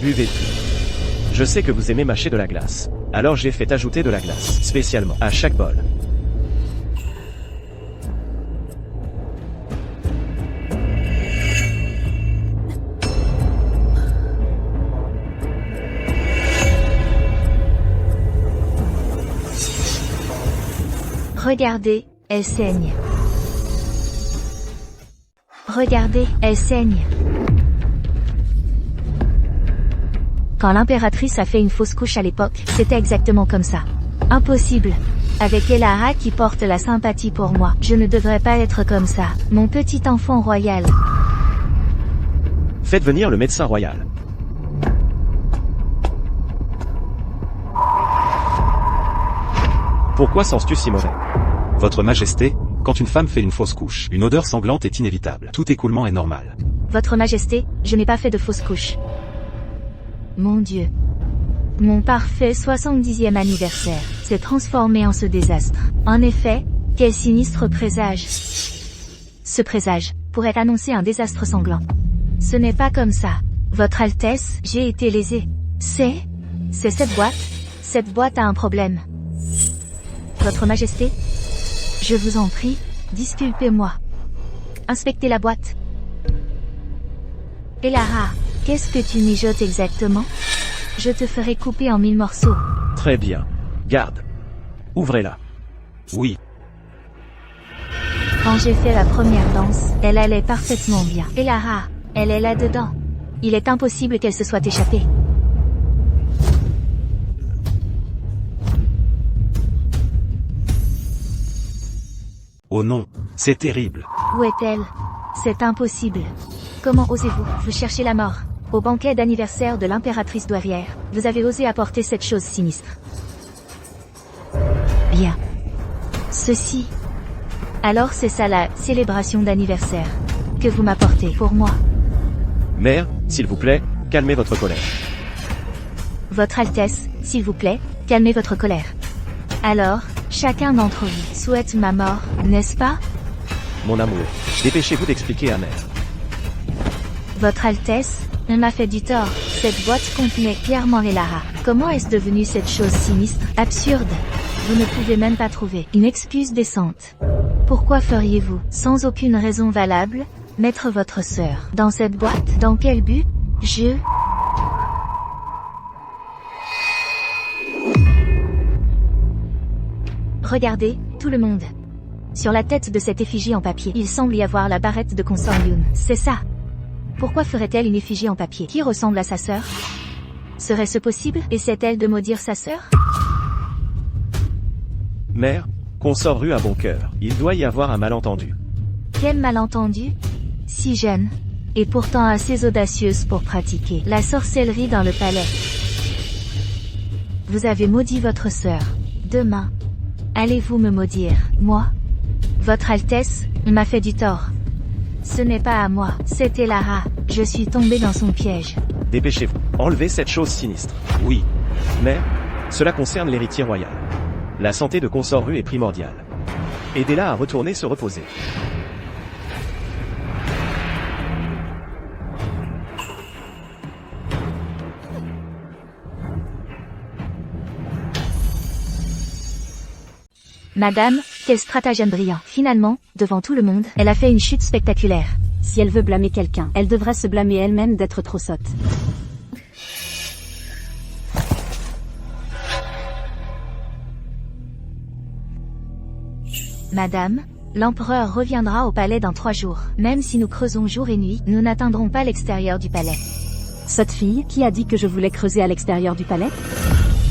buvez tout. Je sais que vous aimez mâcher de la glace. Alors j'ai fait ajouter de la glace, spécialement, à chaque bol. Regardez, elle saigne. Regardez, elle saigne. Quand l'impératrice a fait une fausse couche à l'époque, c'était exactement comme ça. Impossible. Avec Elara qui porte la sympathie pour moi, je ne devrais pas être comme ça. Mon petit enfant royal. Faites venir le médecin royal. Pourquoi sens-tu si mauvais? Votre Majesté, quand une femme fait une fausse couche, une odeur sanglante est inévitable. Tout écoulement est normal. Votre Majesté, je n'ai pas fait de fausse couche. Mon Dieu. Mon parfait 70e anniversaire s'est transformé en ce désastre. En effet, quel sinistre présage. Ce présage pourrait annoncer un désastre sanglant. Ce n'est pas comme ça. Votre Altesse, j'ai été lésée. C'est cette boîte. Cette boîte a un problème. Votre Majesté, je vous en prie, disculpez-moi. Inspectez la boîte. Elara, qu'est-ce que tu mijotes exactement? Je te ferai couper en 1000 morceaux. Très bien. Garde. Ouvrez-la. Oui. Quand j'ai fait la première danse, elle allait parfaitement bien. Elara, elle est là-dedans. Il est impossible qu'elle se soit échappée. Oh non, c'est terrible. Où est-elle? C'est impossible. Comment osez-vous? Vous cherchez la mort. Au banquet d'anniversaire de l'impératrice douairière, vous avez osé apporter cette chose sinistre. Bien. Ceci. Alors c'est ça la célébration d'anniversaire que vous m'apportez pour moi. Mère, s'il vous plaît, calmez votre colère. Votre Altesse, s'il vous plaît, calmez votre colère. Alors, chacun d'entre vous souhaite ma mort, n'est-ce pas? Mon amour, dépêchez-vous d'expliquer à mère. Votre Altesse, on m'a fait du tort. Cette boîte contenait clairement Elara. Comment est-ce devenu cette chose sinistre, absurde? Vous ne pouvez même pas trouver une excuse décente. Pourquoi feriez-vous, sans aucune raison valable, mettre votre sœur dans cette boîte? Dans quel but? Regardez, tout le monde. Sur la tête de cette effigie en papier, il semble y avoir la barrette de Consort Yoon. C'est ça. Pourquoi ferait-elle une effigie en papier qui ressemble à sa sœur? Serait-ce possible? Essaie-t-elle de maudire sa sœur? Mère, Consorru a bon cœur. Il doit y avoir un malentendu. Quel malentendu? Si jeune, et pourtant assez audacieuse pour pratiquer la sorcellerie dans le palais. Vous avez maudit votre sœur. Demain, allez-vous me maudire, moi? Votre Altesse, on m'a fait du tort. Ce n'est pas à moi, c'est Elara. Je suis tombée dans son piège. Dépêchez-vous. Enlevez cette chose sinistre. Oui. Mère, cela concerne l'héritier royal. La santé de Consorru est primordiale. Aidez-la à retourner se reposer. Madame, quel stratagème brillant. Finalement, devant tout le monde, elle a fait une chute spectaculaire. Si elle veut blâmer quelqu'un, elle devra se blâmer elle-même d'être trop sotte. Madame, l'empereur reviendra au palais dans 3 jours. Même si nous creusons jour et nuit, nous n'atteindrons pas l'extérieur du palais. Sotte fille, qui a dit que je voulais creuser à l'extérieur du palais?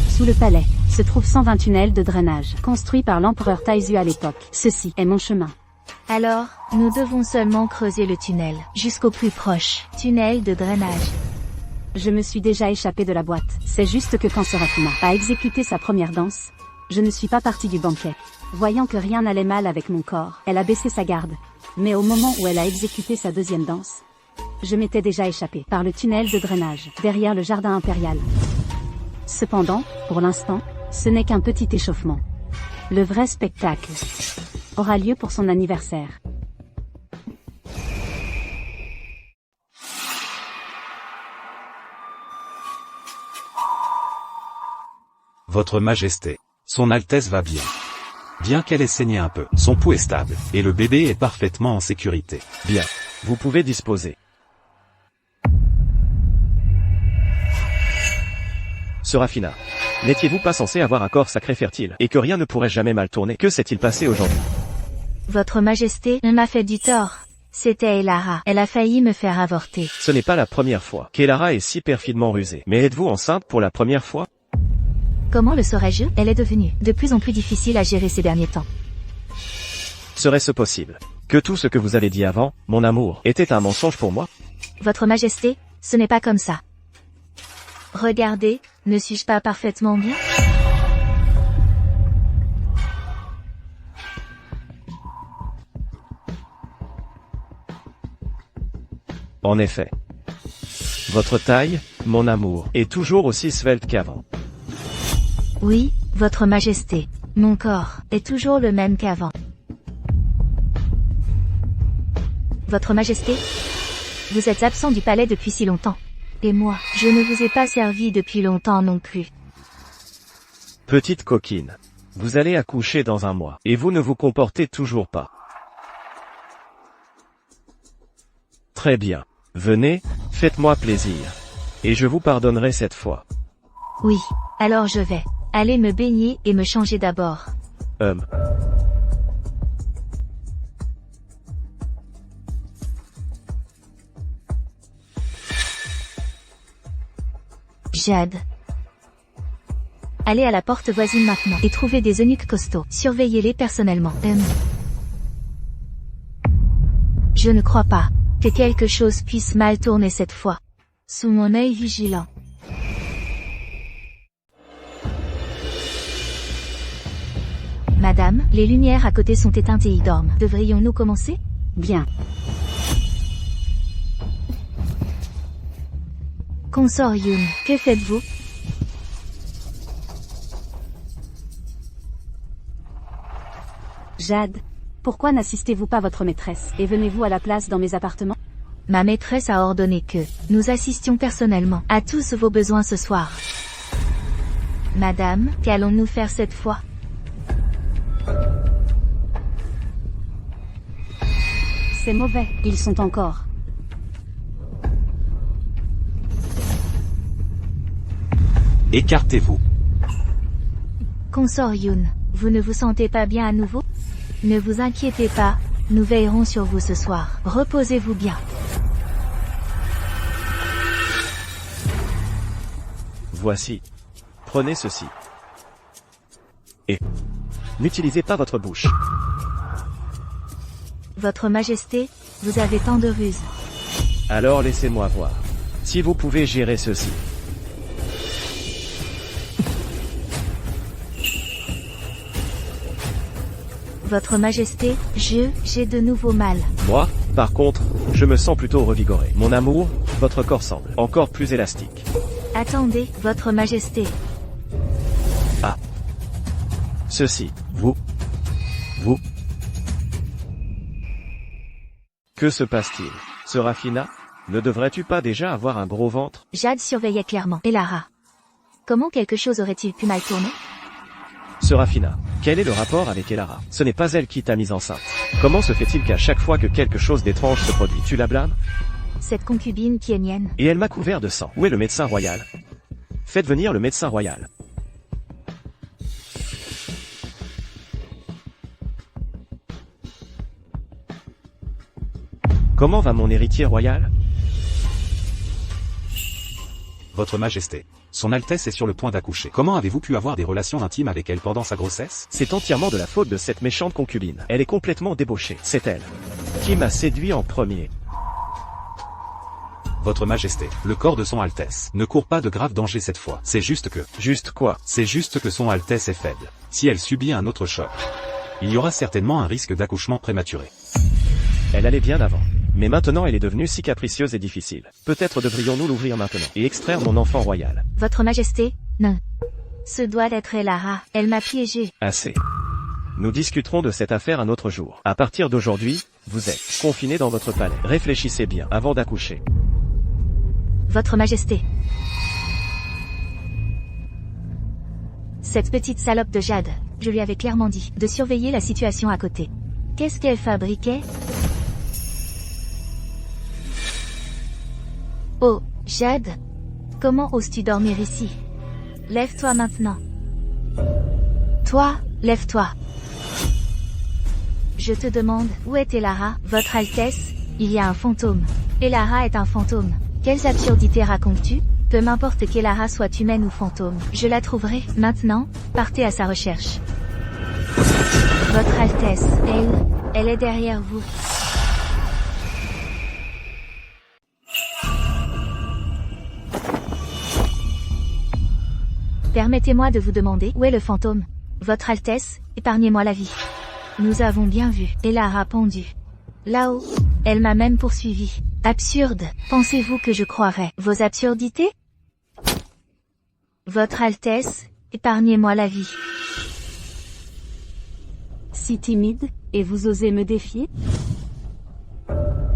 Sous le palais, se trouvent 120 tunnels de drainage, construits par l'empereur Taizu à l'époque. Ceci est mon chemin. Alors, nous devons seulement creuser le tunnel, jusqu'au plus proche tunnel de drainage. Je me suis déjà échappé de la boîte. C'est juste que quand Serafina a exécuté sa première danse, je ne suis pas partie du banquet. Voyant que rien n'allait mal avec mon corps, elle a baissé sa garde. Mais au moment où elle a exécuté sa deuxième danse, je m'étais déjà échappé par le tunnel de drainage, derrière le jardin impérial. Cependant, pour l'instant, ce n'est qu'un petit échauffement. Le vrai spectacle aura lieu pour son anniversaire. Votre Majesté. Son Altesse va bien. Bien qu'elle ait saigné un peu, son pouls est stable, et le bébé est parfaitement en sécurité. Bien. Vous pouvez disposer. Serafina, n'étiez-vous pas censé avoir un corps sacré fertile, et que rien ne pourrait jamais mal tourner? Que s'est-il passé aujourd'hui? Votre Majesté, on m'a fait du tort. C'était Elara. Elle a failli me faire avorter. Ce n'est pas la première fois qu'Elara est si perfidement rusée. Mais êtes-vous enceinte pour la première fois? Comment le saurais-je? Elle est devenue de plus en plus difficile à gérer ces derniers temps. Serait-ce possible que tout ce que vous avez dit avant, mon amour, était un mensonge pour moi? Votre Majesté, ce n'est pas comme ça. Regardez, ne suis-je pas parfaitement bien? En effet. Votre taille, mon amour, est toujours aussi svelte qu'avant. Oui, Votre Majesté. Mon corps est toujours le même qu'avant. Votre Majesté, vous êtes absent du palais depuis si longtemps. Et moi, je ne vous ai pas servi depuis longtemps non plus. Petite coquine. Vous allez accoucher dans un mois, et vous ne vous comportez toujours pas. Très bien. Venez, faites-moi plaisir. Et je vous pardonnerai cette fois. Oui, alors je vais aller me baigner et me changer d'abord. Jade. Allez à la porte voisine maintenant et trouvez des eunuques costauds. Surveillez-les personnellement. Je ne crois pas que quelque chose puisse mal tourner cette fois. Sous mon œil vigilant. Madame, les lumières à côté sont éteintes et y dorment. Devrions-nous commencer? Bien. Consort Yoon, que faites-vous? Jade, pourquoi n'assistez-vous pas votre maîtresse, et venez-vous à la place dans mes appartements? Ma maîtresse a ordonné que nous assistions personnellement à tous vos besoins ce soir. Madame, qu'allons-nous faire cette fois? C'est mauvais, ils sont encore. Écartez-vous. Consort Yoon, vous ne vous sentez pas bien à nouveau? Ne vous inquiétez pas, nous veillerons sur vous ce soir. Reposez-vous bien. Voici. Prenez ceci. Et n'utilisez pas votre bouche. Votre Majesté, vous avez tant de ruses. Alors laissez-moi voir. Si vous pouvez gérer ceci. Votre Majesté, j'ai de nouveau mal. Moi, par contre, je me sens plutôt revigoré. Mon amour, votre corps semble encore plus élastique. Attendez, Votre Majesté. Ah. Ceci, vous. Que se passe-t-il? Serafina, ne devrais-tu pas déjà avoir un gros ventre? Jade surveillait clairement. Et Lara? Comment quelque chose aurait-il pu mal tourner? Serafina, quel est le rapport avec Elara? Ce n'est pas elle qui t'a mise enceinte. Comment se fait-il qu'à chaque fois que quelque chose d'étrange se produit, tu la blâmes? Cette concubine qui est mienne. Et elle m'a couvert de sang. Où est le médecin royal? Faites venir le médecin royal. Comment va mon héritier royal? Votre Majesté, Son Altesse est sur le point d'accoucher. Comment avez-vous pu avoir des relations intimes avec elle pendant sa grossesse? C'est entièrement de la faute de cette méchante concubine. Elle est complètement débauchée. C'est elle qui m'a séduit en premier. Votre Majesté, le corps de Son Altesse ne court pas de graves dangers cette fois. C'est juste que... Juste quoi? C'est juste que Son Altesse est faible. Si elle subit un autre choc, il y aura certainement un risque d'accouchement prématuré. Elle allait bien avant. Mais maintenant elle est devenue si capricieuse et difficile. Peut-être devrions-nous l'ouvrir maintenant et extraire mon enfant royal. Votre Majesté, non. Ce doit être Elara. Elle m'a piégé. Assez. Nous discuterons de cette affaire un autre jour. À partir d'aujourd'hui, vous êtes confiné dans votre palais. Réfléchissez bien avant d'accoucher. Votre Majesté. Cette petite salope de Jade, je lui avais clairement dit de surveiller la situation à côté. Qu'est-ce qu'elle fabriquait? Oh, Jade. Comment oses-tu dormir ici? Lève-toi maintenant. Toi, lève-toi. Je te demande, où est Elara? Votre Altesse, il y a un fantôme. Elara est un fantôme. Quelles absurdités racontes-tu? Peu m'importe qu'Elara soit humaine ou fantôme. Je la trouverai. Maintenant, partez à sa recherche. Votre Altesse, elle est derrière vous. Permettez-moi de vous demander, où est le fantôme? Votre Altesse, épargnez-moi la vie. Nous avons bien vu, Elara pendue. Là-haut, elle m'a même poursuivi. Absurde, pensez-vous que je croirais vos absurdités? Votre Altesse, épargnez-moi la vie. Si timide, et vous osez me défier?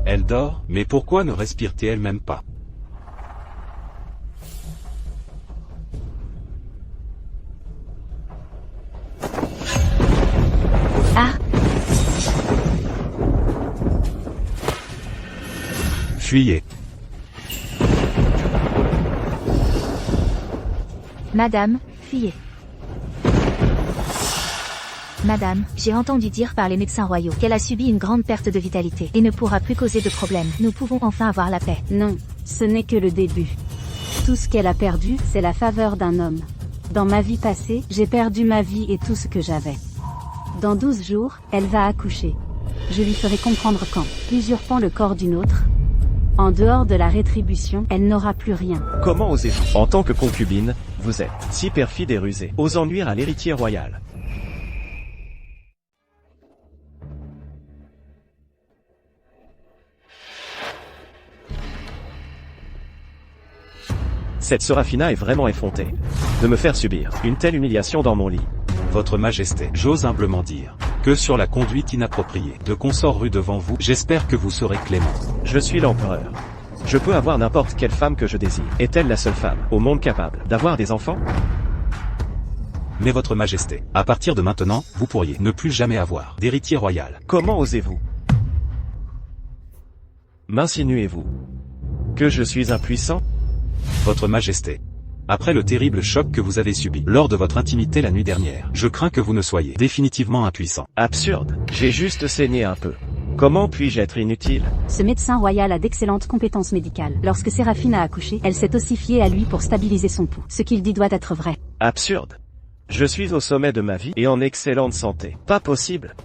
Elle dort, mais pourquoi ne respire-t-elle même pas? Ah! Fuyez. Madame, fuyez. Madame, j'ai entendu dire par les médecins royaux qu'elle a subi une grande perte de vitalité et ne pourra plus causer de problème. Nous pouvons enfin avoir la paix. Non, ce n'est que le début. Tout ce qu'elle a perdu, c'est la faveur d'un homme. Dans ma vie passée, j'ai perdu ma vie et tout ce que j'avais. Dans 12 jours, elle va accoucher. Je lui ferai comprendre qu'en usurpant le corps d'une autre, en dehors de la rétribution, elle n'aura plus rien. Comment osez-vous? En tant que concubine, vous êtes si perfide et rusée, osant nuire à l'héritier royal. Cette Serafina est vraiment effrontée de me faire subir une telle humiliation dans mon lit. Votre Majesté, j'ose humblement dire que sur la conduite inappropriée de consort rue devant vous, j'espère que vous serez clément. Je suis l'empereur. Je peux avoir n'importe quelle femme que je désire. Est-elle la seule femme au monde capable d'avoir des enfants? Mais Votre Majesté, à partir de maintenant, vous pourriez ne plus jamais avoir d'héritier royal. Comment osez-vous? M'insinuez-vous que je suis impuissant? Votre Majesté, après le terrible choc que vous avez subi lors de votre intimité la nuit dernière, je crains que vous ne soyez définitivement impuissant. Absurde. J'ai juste saigné un peu. Comment puis-je être inutile? Ce médecin royal a d'excellentes compétences médicales. Lorsque Séraphine a accouché, elle s'est aussi fiée à lui pour stabiliser son pouls. Ce qu'il dit doit être vrai. Absurde. Je suis au sommet de ma vie et en excellente santé. Pas possible.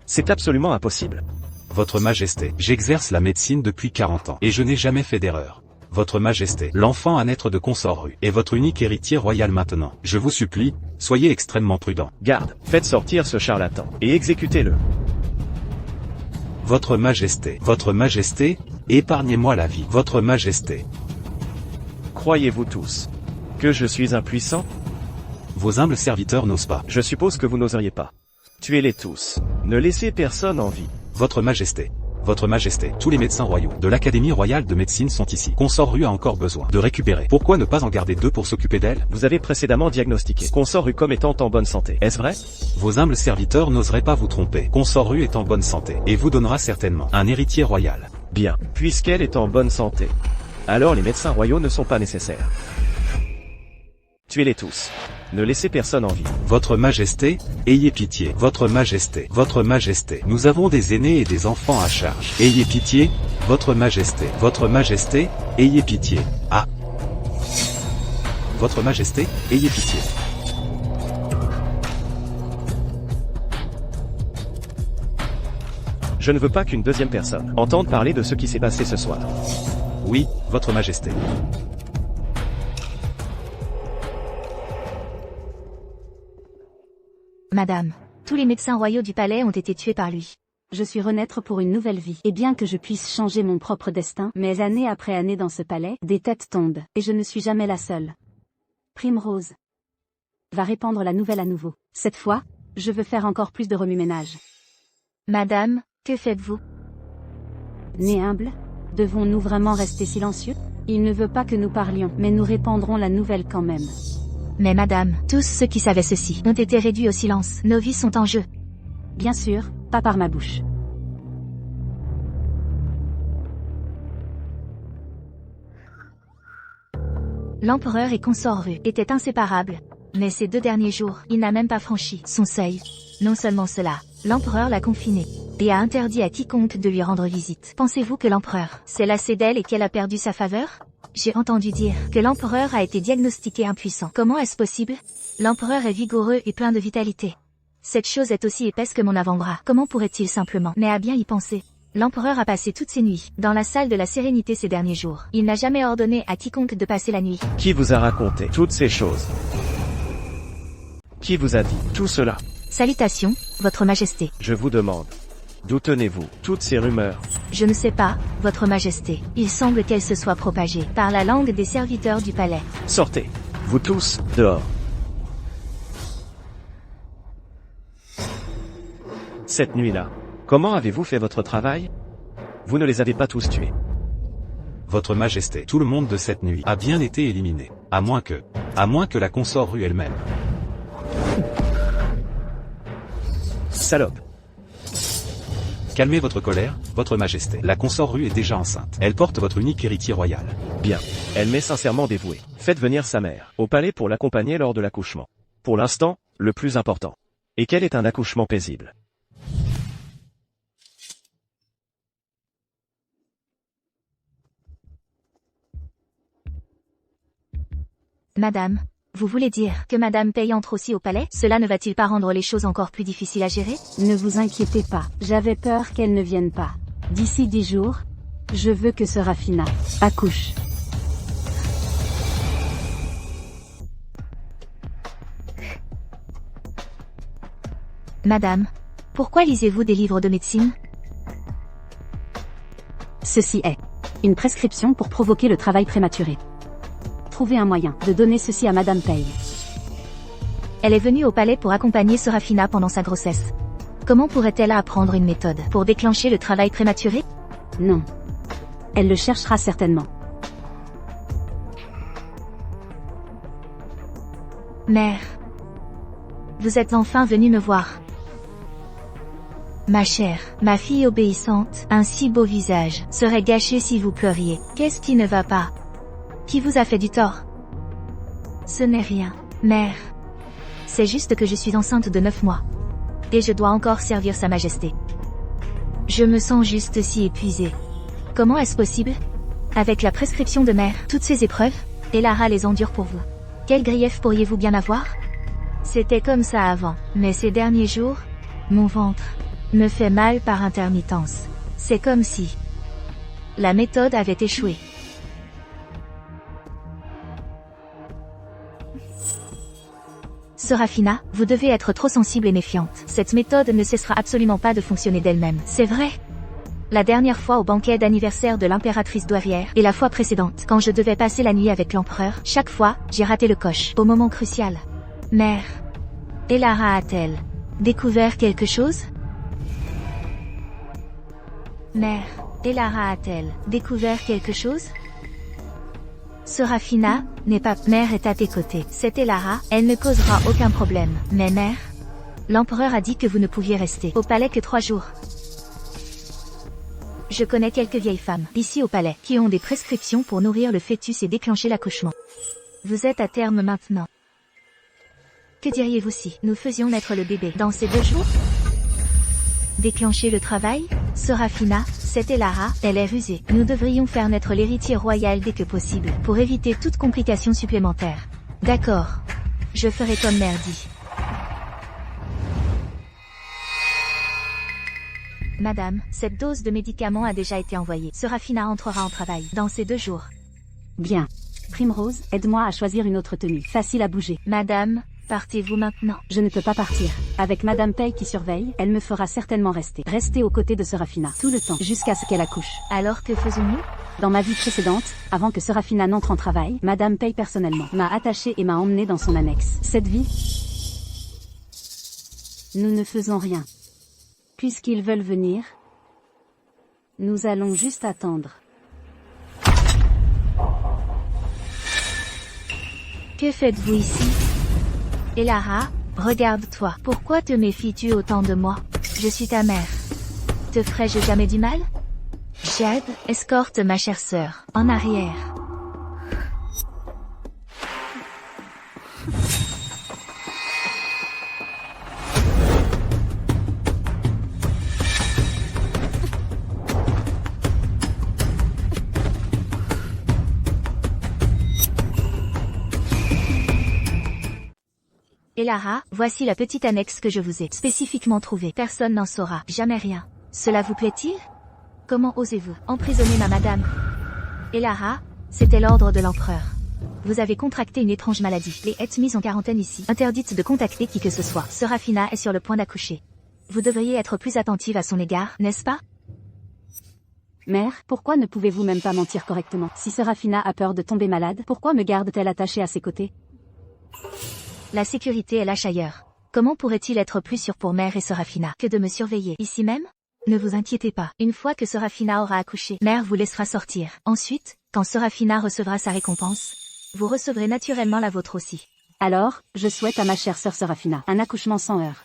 C'est absolument impossible. Votre Majesté, j'exerce la médecine depuis 40 ans et je n'ai jamais fait d'erreur. Votre Majesté, l'enfant à naître de consort rue est votre unique héritier royal maintenant. Je vous supplie, soyez extrêmement prudent. Garde, faites sortir ce charlatan et exécutez-le. Votre Majesté, épargnez-moi la vie. Votre Majesté. Croyez-vous tous que je suis impuissant? Vos humbles serviteurs n'osent pas. Je suppose que vous n'oseriez pas. Tuez-les tous. Ne laissez personne en vie. Votre Majesté, tous les médecins royaux de l'Académie royale de médecine sont ici. Consort Rue a encore besoin de récupérer. Pourquoi ne pas en garder 2 pour s'occuper d'elle? Vous avez précédemment diagnostiqué Consort Rue comme étant en bonne santé. Est-ce vrai? Vos humbles serviteurs n'oseraient pas vous tromper. Consort Rue est en bonne santé et vous donnera certainement un héritier royal. Bien, puisqu'elle est en bonne santé, alors les médecins royaux ne sont pas nécessaires. Tuez-les tous. Ne laissez personne en vie. Votre Majesté, ayez pitié. Votre Majesté, nous avons des aînés et des enfants à charge. Ayez pitié, Votre Majesté, ayez pitié. Ah. Votre Majesté, ayez pitié. Je ne veux pas qu'une deuxième personne entende parler de ce qui s'est passé ce soir. Oui, Votre Majesté. Madame, tous les médecins royaux du palais ont été tués par lui. Je suis renaître pour une nouvelle vie. Et bien que je puisse changer mon propre destin, mais année après année dans ce palais, des têtes tombent, et je ne suis jamais la seule. Primrose va répandre la nouvelle à nouveau. Cette fois, je veux faire encore plus de remue-ménage. Madame, que faites-vous? Né humble, devons-nous vraiment rester silencieux? Il ne veut pas que nous parlions, mais nous répandrons la nouvelle quand même. Mais madame, tous ceux qui savaient ceci ont été réduits au silence. Nos vies sont en jeu. Bien sûr, pas par ma bouche. L'empereur et consort Ru étaient inséparables. Mais ces 2 derniers jours, il n'a même pas franchi son seuil. Non seulement cela, l'empereur l'a confiné et a interdit à quiconque de lui rendre visite. Pensez-vous que l'empereur s'est lassé d'elle et qu'elle a perdu sa faveur? J'ai entendu dire que l'empereur a été diagnostiqué impuissant. Comment est-ce possible? L'empereur est vigoureux et plein de vitalité. Cette chose est aussi épaisse que mon avant-bras. Comment pourrait-il simplement? Mais à bien y penser. L'empereur a passé toutes ses nuits dans la salle de la sérénité ces derniers jours. Il n'a jamais ordonné à quiconque de passer la nuit. Qui vous a raconté toutes ces choses? Qui vous a dit tout cela? Salutations, Votre Majesté. Je vous demande. D'où tenez-vous toutes ces rumeurs? Je ne sais pas, Votre Majesté. Il semble qu'elles se soient propagées par la langue des serviteurs du palais. Sortez, vous tous, dehors. Cette nuit-là, comment avez-vous fait votre travail? Vous ne les avez pas tous tués. Votre Majesté, tout le monde de cette nuit a bien été éliminé. À moins que la consort Ru elle-même. Salope. Calmez votre colère, Votre Majesté. La consort Ru est déjà enceinte. Elle porte votre unique héritier royal. Bien. Elle m'est sincèrement dévouée. Faites venir sa mère au palais pour l'accompagner lors de l'accouchement. Pour l'instant, le plus important. Et quel est un accouchement paisible? Madame, vous voulez dire que Madame Paye entre aussi au palais? Cela ne va-t-il pas rendre les choses encore plus difficiles à gérer? Ne vous inquiétez pas, j'avais peur qu'elle ne vienne pas. D'ici 10 jours, je veux que Serafina accouche. Madame, pourquoi lisez-vous des livres de médecine? Ceci est une prescription pour provoquer le travail prématuré. Trouvez un moyen de donner ceci à Madame Paye. Elle est venue au palais pour accompagner Serafina pendant sa grossesse. Comment pourrait-elle apprendre une méthode pour déclencher le travail prématuré? Non. Elle le cherchera certainement. Mère, vous êtes enfin venue me voir. Ma chère, ma fille obéissante, un si beau visage serait gâché si vous pleuriez. Qu'est-ce qui ne va pas? Qui vous a fait du tort? Ce n'est rien, mère. C'est juste que je suis enceinte de 9 mois. Et je dois encore servir Sa Majesté. Je me sens juste si épuisée. Comment est-ce possible? Avec la prescription de mère, toutes ces épreuves, Elara les endure pour vous. Quel grief pourriez-vous bien avoir? C'était comme ça avant, mais ces derniers jours, mon ventre me fait mal par intermittence. C'est comme si la méthode avait échoué. Serafina, vous devez être trop sensible et méfiante. Cette méthode ne cessera absolument pas de fonctionner d'elle-même. C'est vrai. La dernière fois au banquet d'anniversaire de l'impératrice douairière, et la fois précédente, quand je devais passer la nuit avec l'empereur, chaque fois, j'ai raté le coche, au moment crucial. Mère, Elara a-t-elle découvert quelque chose? Mère, Elara a-t-elle découvert quelque chose? Serafina, n'est pas... Mère est à tes côtés. C'est Elara, elle ne causera aucun problème. Mais mère, l'empereur a dit que vous ne pouviez rester au palais que 3 jours. Je connais quelques vieilles femmes, ici au palais, qui ont des prescriptions pour nourrir le fœtus et déclencher l'accouchement. Vous êtes à terme maintenant. Que diriez-vous si nous faisions naître le bébé dans ces 2 jours? Déclencher le travail? Serafina, c'est Elara, elle est rusée. Nous devrions faire naître l'héritier royal dès que possible, pour éviter toute complication supplémentaire. D'accord. Je ferai comme mère dit. Madame, cette dose de médicament a déjà été envoyée. Serafina entrera en travail dans ces 2 jours. Bien. Primrose, aide-moi à choisir une autre tenue. Facile à bouger. Madame, partez-vous maintenant? Je ne peux pas partir. Avec Madame Pei qui surveille, elle me fera certainement rester. Rester aux côtés de Serafina. Tout le temps. Jusqu'à ce qu'elle accouche. Alors que faisons-nous? Dans ma vie précédente, avant que Serafina n'entre en travail, Madame Pei personnellement m'a attachée et m'a emmenée dans son annexe. Cette vie, nous ne faisons rien. Puisqu'ils veulent venir, nous allons juste attendre. Que faites-vous ici? Elara, regarde-toi. Pourquoi te méfies-tu autant de moi? Je suis ta mère. Te ferais-je jamais du mal? Jade, escorte ma chère sœur, en arrière. Elara, voici la petite annexe que je vous ai spécifiquement trouvée. Personne n'en saura, jamais rien. Cela vous plaît-il? Comment osez-vous emprisonner ma madame? Elara, c'était l'ordre de l'empereur. Vous avez contracté une étrange maladie. Les êtes mises en quarantaine ici. Interdite de contacter qui que ce soit. Serafina est sur le point d'accoucher. Vous devriez être plus attentive à son égard, n'est-ce pas? Mère, pourquoi ne pouvez-vous même pas mentir correctement? Si Serafina a peur de tomber malade, pourquoi me garde-t-elle attachée à ses côtés? La sécurité est lâche ailleurs. Comment pourrait-il être plus sûr pour mère et Serafina que de me surveiller ici même? Ne vous inquiétez pas. Une fois que Serafina aura accouché, mère vous laissera sortir. Ensuite, quand Serafina recevra sa récompense, vous recevrez naturellement la vôtre aussi. Alors, je souhaite à ma chère sœur Serafina un accouchement sans heurts.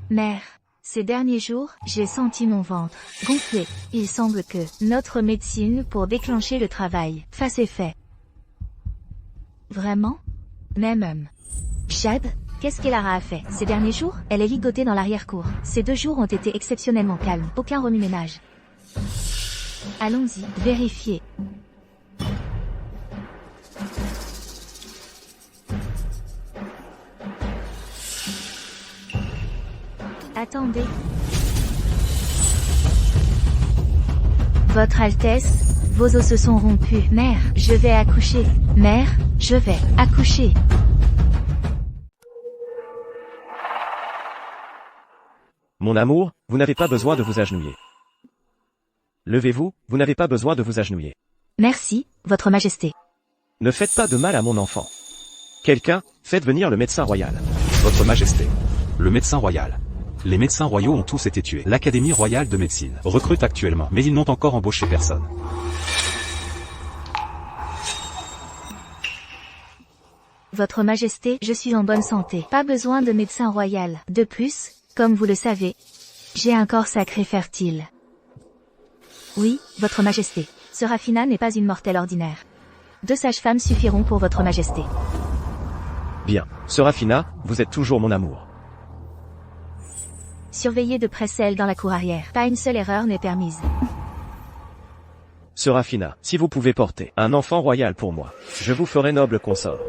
Mère, ces derniers jours, j'ai senti mon ventre gonfler. Il semble que notre médecine pour déclencher le travail fasse effet. Vraiment? Même. Jade, qu'est-ce qu'Elara a fait ces derniers jours? Elle est ligotée dans l'arrière-cour. Ces 2 jours ont été exceptionnellement calmes. Aucun remue-ménage. Allons-y, vérifiez. Attendez. Votre Altesse, vos os se sont rompus. Mère, je vais accoucher. Mère, je vais accoucher. Mon amour, vous n'avez pas besoin de vous agenouiller. Levez-vous, vous n'avez pas besoin de vous agenouiller. Merci, Votre Majesté. Ne faites pas de mal à mon enfant. Quelqu'un, faites venir le médecin royal. Votre Majesté. Le médecin royal. Les médecins royaux ont tous été tués. L'Académie royale de médecine recrute actuellement, mais ils n'ont encore embauché personne. Votre Majesté, je suis en bonne santé. Pas besoin de médecin royal. De plus, comme vous le savez, j'ai un corps sacré fertile. Oui, Votre Majesté. Serafina n'est pas une mortelle ordinaire. 2 sages-femmes suffiront pour Votre Majesté. Bien. Serafina, vous êtes toujours mon amour. Surveillez de près celle dans la cour arrière. Pas une seule erreur n'est permise. Serafina, si vous pouvez porter un enfant royal pour moi, je vous ferai noble consort.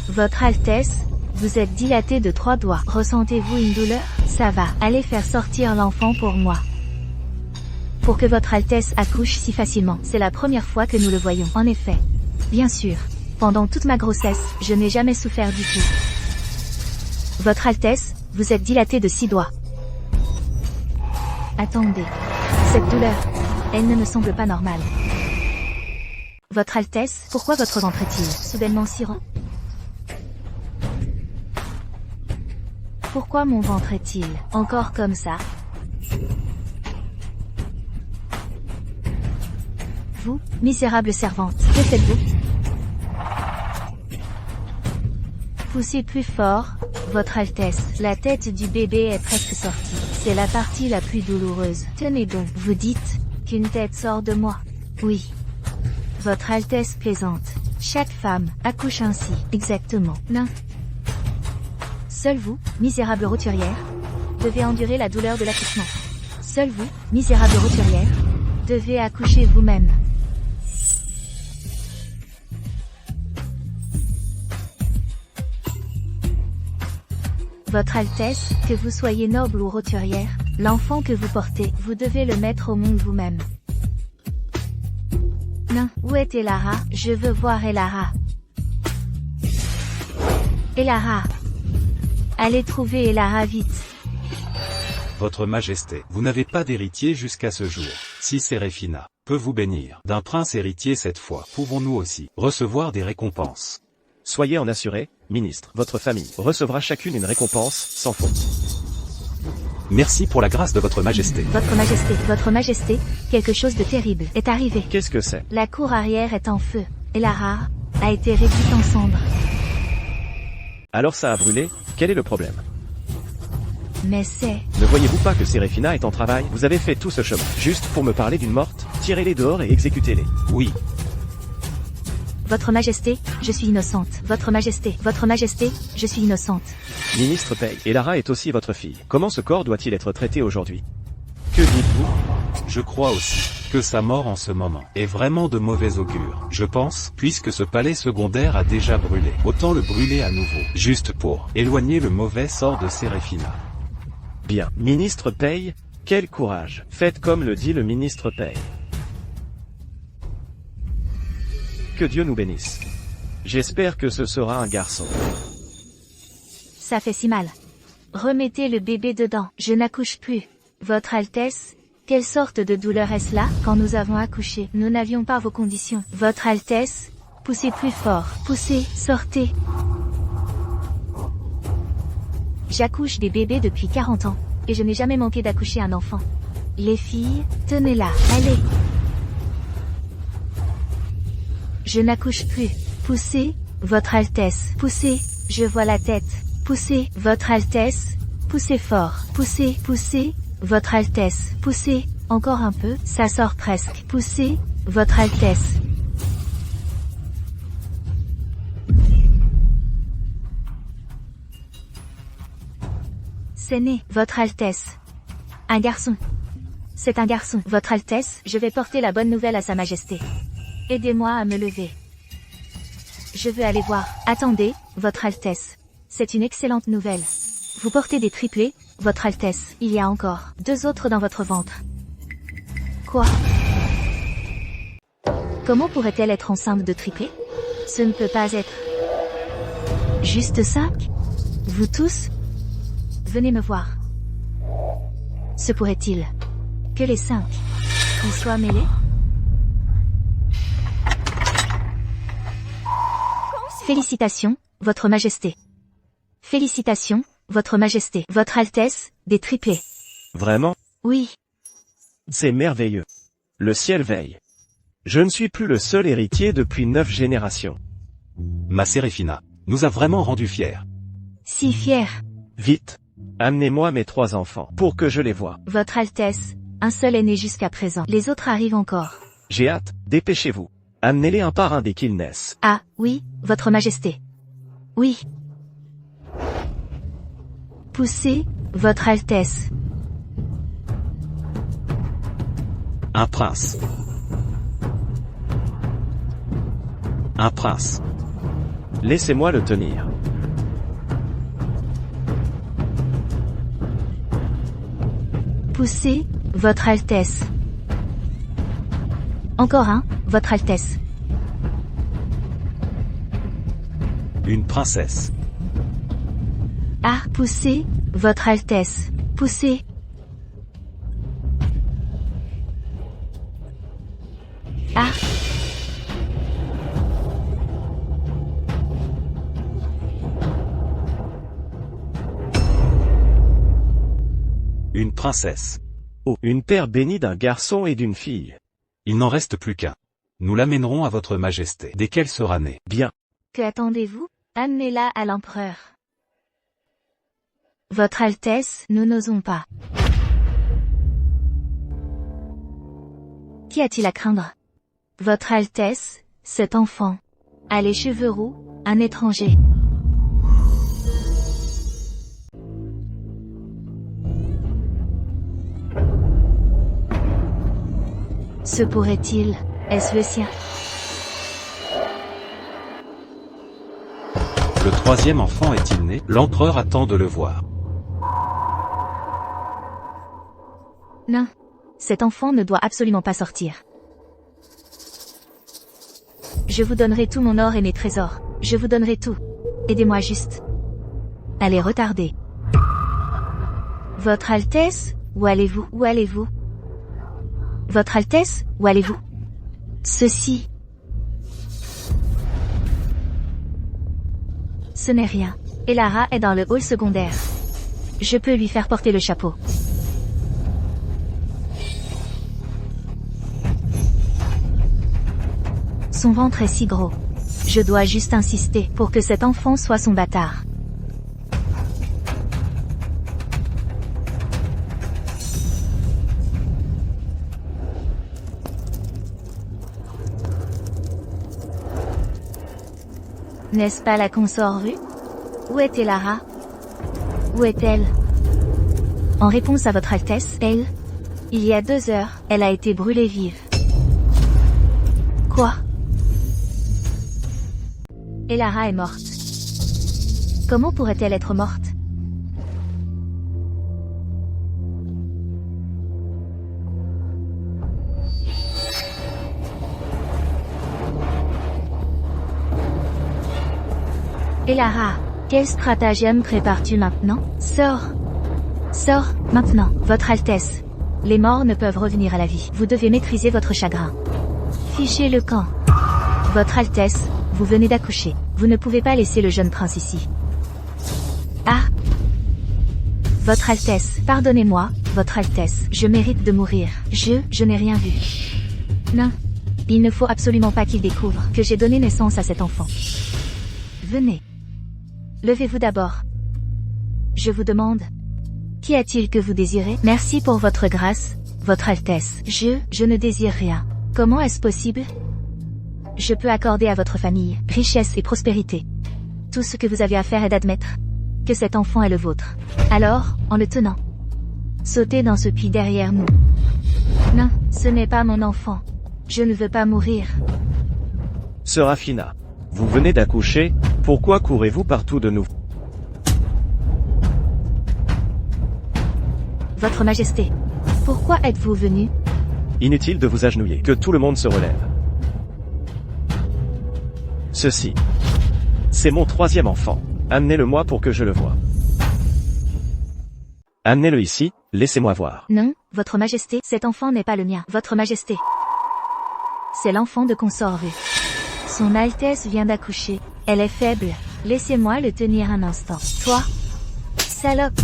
Votre Altesse, vous êtes dilatée de 3 doigts. Ressentez-vous une douleur? Ça va. Allez faire sortir l'enfant pour moi. Pour que Votre Altesse accouche si facilement. C'est la première fois que nous le voyons. En effet. Bien sûr. Pendant toute ma grossesse, je n'ai jamais souffert du tout. Votre Altesse, vous êtes dilatée de 6 doigts. Attendez. Cette douleur, elle ne me semble pas normale. Votre Altesse, pourquoi votre ventre est-il soudainement si rond? Pourquoi mon ventre est-il encore comme ça? Vous, misérable servante, que faites-vous? Poussez plus fort, Votre Altesse, la tête du bébé est presque sortie. C'est la partie la plus douloureuse. Tenez donc, vous dites qu'une tête sort de moi. Oui. Votre Altesse plaisante. Chaque femme accouche ainsi. Exactement. Non. Seul vous, misérable roturière, devez endurer la douleur de l'accouchement. Seul vous, misérable roturière, devez accoucher vous-même. Votre Altesse, que vous soyez noble ou roturière, l'enfant que vous portez, vous devez le mettre au monde vous-même. Non, où est Elara? Je veux voir Elara. Elara. Allez trouver Elara vite. Votre Majesté, vous n'avez pas d'héritier jusqu'à ce jour. Si Seraphina peut vous bénir d'un prince héritier cette fois, pouvons-nous aussi recevoir des récompenses? Soyez en assuré, ministre. Votre famille recevra chacune une récompense, sans faute. Merci pour la grâce de votre Majesté. Votre Majesté, quelque chose de terrible est arrivé. Qu'est-ce que c'est? La cour arrière est en feu. Elara a été réduite en cendres. Alors ça a brûlé? Quel est le problème? Mais c'est... Ne voyez-vous pas que Seraphina est en travail? Vous avez fait tout ce chemin, juste pour me parler d'une morte? Tirez-les dehors et exécutez-les. Oui. Votre Majesté, je suis innocente. Votre Majesté, je suis innocente. Ministre Paye, et Lara est aussi votre fille. Comment ce corps doit-il être traité aujourd'hui? Que dites-vous? Je crois aussi que sa mort en ce moment est vraiment de mauvais augure. Je pense, puisque ce palais secondaire a déjà brûlé, autant le brûler à nouveau, juste pour éloigner le mauvais sort de Seraphina. Bien. Ministre Paye, quel courage. Faites comme le dit le ministre Paye. Que Dieu nous bénisse. J'espère que ce sera un garçon. Ça fait si mal. Remettez le bébé dedans. Je n'accouche plus. Votre Altesse, quelle sorte de douleur est-ce là? Quand nous avons accouché, nous n'avions pas vos conditions. Votre Altesse, poussez plus fort. Poussez, sortez. J'accouche des bébés depuis 40 ans. Et je n'ai jamais manqué d'accoucher un enfant. Les filles, tenez-la, allez. Je n'accouche plus. Poussez, Votre Altesse. Poussez, je vois la tête. Poussez, Votre Altesse. Poussez fort. Poussez, poussez, Votre Altesse. Poussez, encore un peu, ça sort presque. Poussez, Votre Altesse. C'est né, Votre Altesse. Un garçon. C'est un garçon. Votre Altesse, je vais porter la bonne nouvelle à Sa Majesté. Aidez-moi à me lever. Je veux aller voir. Attendez, Votre Altesse. C'est une excellente nouvelle. Vous portez des triplés, Votre Altesse. Il y a encore 2 autres dans votre ventre. Quoi? Comment pourrait-elle être enceinte de triplés? Ce ne peut pas être. Juste 5? Vous tous? Venez me voir. Se pourrait-il que les 5 y soient mêlés? Félicitations, Votre Majesté. Félicitations, Votre Majesté. Votre Altesse, des triplés. Vraiment? Oui. C'est merveilleux. Le ciel veille. Je ne suis plus le seul héritier depuis 9 générations. Ma Seraphina nous a vraiment rendus fiers. Si fier. Vite. Amenez-moi mes 3 enfants, pour que je les voie. Votre Altesse, un seul est né jusqu'à présent. Les autres arrivent encore. J'ai hâte, dépêchez-vous. Amenez-les un par un dès qu'ils naissent. Ah, oui, Votre Majesté. Oui. Poussez, Votre Altesse. Un prince. Un prince. Laissez-moi le tenir. Poussez, Votre Altesse. Encore un, Votre Altesse. Une princesse. Ah, poussez, Votre Altesse. Poussez. Ah. Une princesse. Oh, une terre bénie d'un garçon et d'une fille. Il n'en reste plus qu'un. Nous l'amènerons à votre majesté dès qu'elle sera née. Bien. Que attendez-vous? Amenez-la à l'empereur. Votre Altesse, nous n'osons pas. Qu'y a-t-il à craindre? Votre Altesse, cet enfant a les cheveux roux, un étranger. Se pourrait-il, est-ce le sien? Le troisième enfant est-il né? L'empereur attend de le voir. Non. Cet enfant ne doit absolument pas sortir. Je vous donnerai tout mon or et mes trésors. Je vous donnerai tout. Aidez-moi juste. Allez, retardez. Votre Altesse, où allez-vous? Où allez-vous? Votre Altesse, où allez-vous? Ceci. Ce n'est rien. Elara est dans le hall secondaire. Je peux lui faire porter le chapeau. Son ventre est si gros. Je dois juste insister pour que cet enfant soit son bâtard. N'est-ce pas la consort rue? Où est Elara? Où est-elle? En réponse à votre Altesse, elle, il y a 2 heures, elle a été brûlée vive. Quoi? Elara est morte. Comment pourrait-elle être morte? Elara, quel stratagème prépares-tu maintenant? Sors. Sors, maintenant, votre Altesse. Les morts ne peuvent revenir à la vie. Vous devez maîtriser votre chagrin. Fichez le camp. Votre Altesse, vous venez d'accoucher. Vous ne pouvez pas laisser le jeune prince ici. Ah! Votre Altesse, pardonnez-moi, votre Altesse, je mérite de mourir. Je n'ai rien vu. Non. Il ne faut absolument pas qu'il découvre que j'ai donné naissance à cet enfant. Venez. Levez-vous d'abord. Je vous demande. Qu'y a-t-il que vous désirez? Merci pour votre grâce, votre Altesse. Je ne désire rien. Comment est-ce possible? Je peux accorder à votre famille richesse et prospérité. Tout ce que vous avez à faire est d'admettre que cet enfant est le vôtre. Alors, en le tenant, sautez dans ce puits derrière nous. Non, ce n'est pas mon enfant. Je ne veux pas mourir. Serafina. Vous venez d'accoucher, pourquoi courez-vous partout de nouveau? Votre Majesté, pourquoi êtes-vous venu? Inutile de vous agenouiller, que tout le monde se relève. Ceci. C'est mon troisième enfant. Amenez-le-moi pour que je le voie. Amenez-le ici, laissez-moi voir. Non, votre Majesté, cet enfant n'est pas le mien. Votre Majesté. C'est l'enfant de consort rue. Son Altesse vient d'accoucher. Elle est faible. Laissez-moi le tenir un instant. Toi, salope.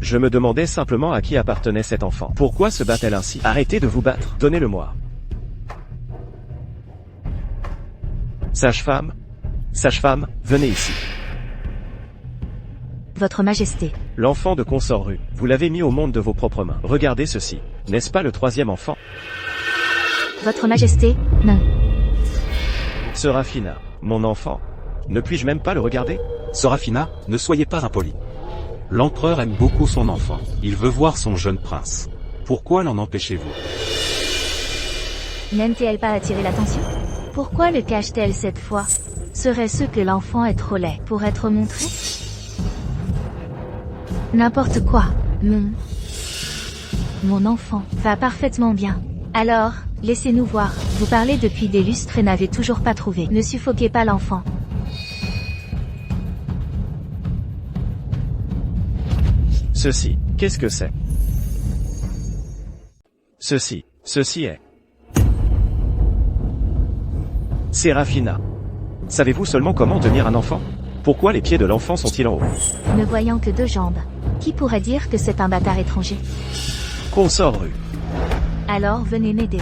Je me demandais simplement à qui appartenait cet enfant. Pourquoi se bat-elle ainsi? Arrêtez de vous battre, donnez-le-moi. Sage-femme? Sage-femme, venez ici. Votre Majesté. L'enfant de consort rue, vous l'avez mis au monde de vos propres mains. Regardez ceci. N'est-ce pas le troisième enfant? Votre Majesté, non. Serafina, mon enfant. Ne puis-je même pas le regarder? Serafina, ne soyez pas impoli. L'empereur aime beaucoup son enfant. Il veut voir son jeune prince. Pourquoi l'en empêchez-vous? N'aime-t-elle pas attirer l'attention? Pourquoi le cache-t-elle cette fois? Serait-ce que l'enfant est trop laid pour être montré? N'importe quoi. Mon enfant va parfaitement bien. Alors, laissez-nous voir. Vous parlez depuis des lustres et n'avez toujours pas trouvé. Ne suffoquez pas l'enfant. Ceci, qu'est-ce que c'est? Ceci est... Serafina. Savez-vous seulement comment tenir un enfant? Pourquoi les pieds de l'enfant sont-ils en haut? Ne voyant que 2 jambes. Qui pourrait dire que c'est un bâtard étranger? Consort rue. Alors venez m'aider.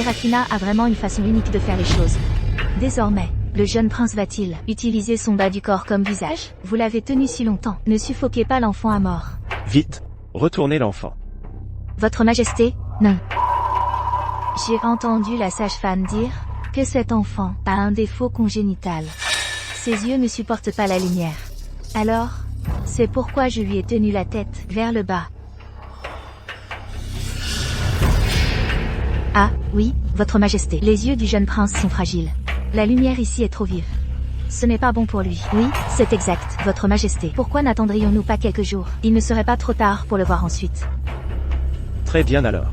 Serafina a vraiment une façon unique de faire les choses. Désormais, le jeune prince va-t-il utiliser son bas du corps comme visage? Vous l'avez tenu si longtemps. Ne suffoquez pas l'enfant à mort. Vite, retournez l'enfant. Votre Majesté, non. J'ai entendu la sage-femme dire que cet enfant a un défaut congénital. Ses yeux ne supportent pas la lumière. Alors, c'est pourquoi je lui ai tenu la tête vers le bas. Ah, oui, Votre Majesté. Les yeux du jeune prince sont fragiles. La lumière ici est trop vive. Ce n'est pas bon pour lui. Oui, c'est exact, Votre Majesté. Pourquoi n'attendrions-nous pas quelques jours? Il ne serait pas trop tard pour le voir ensuite. Très bien alors.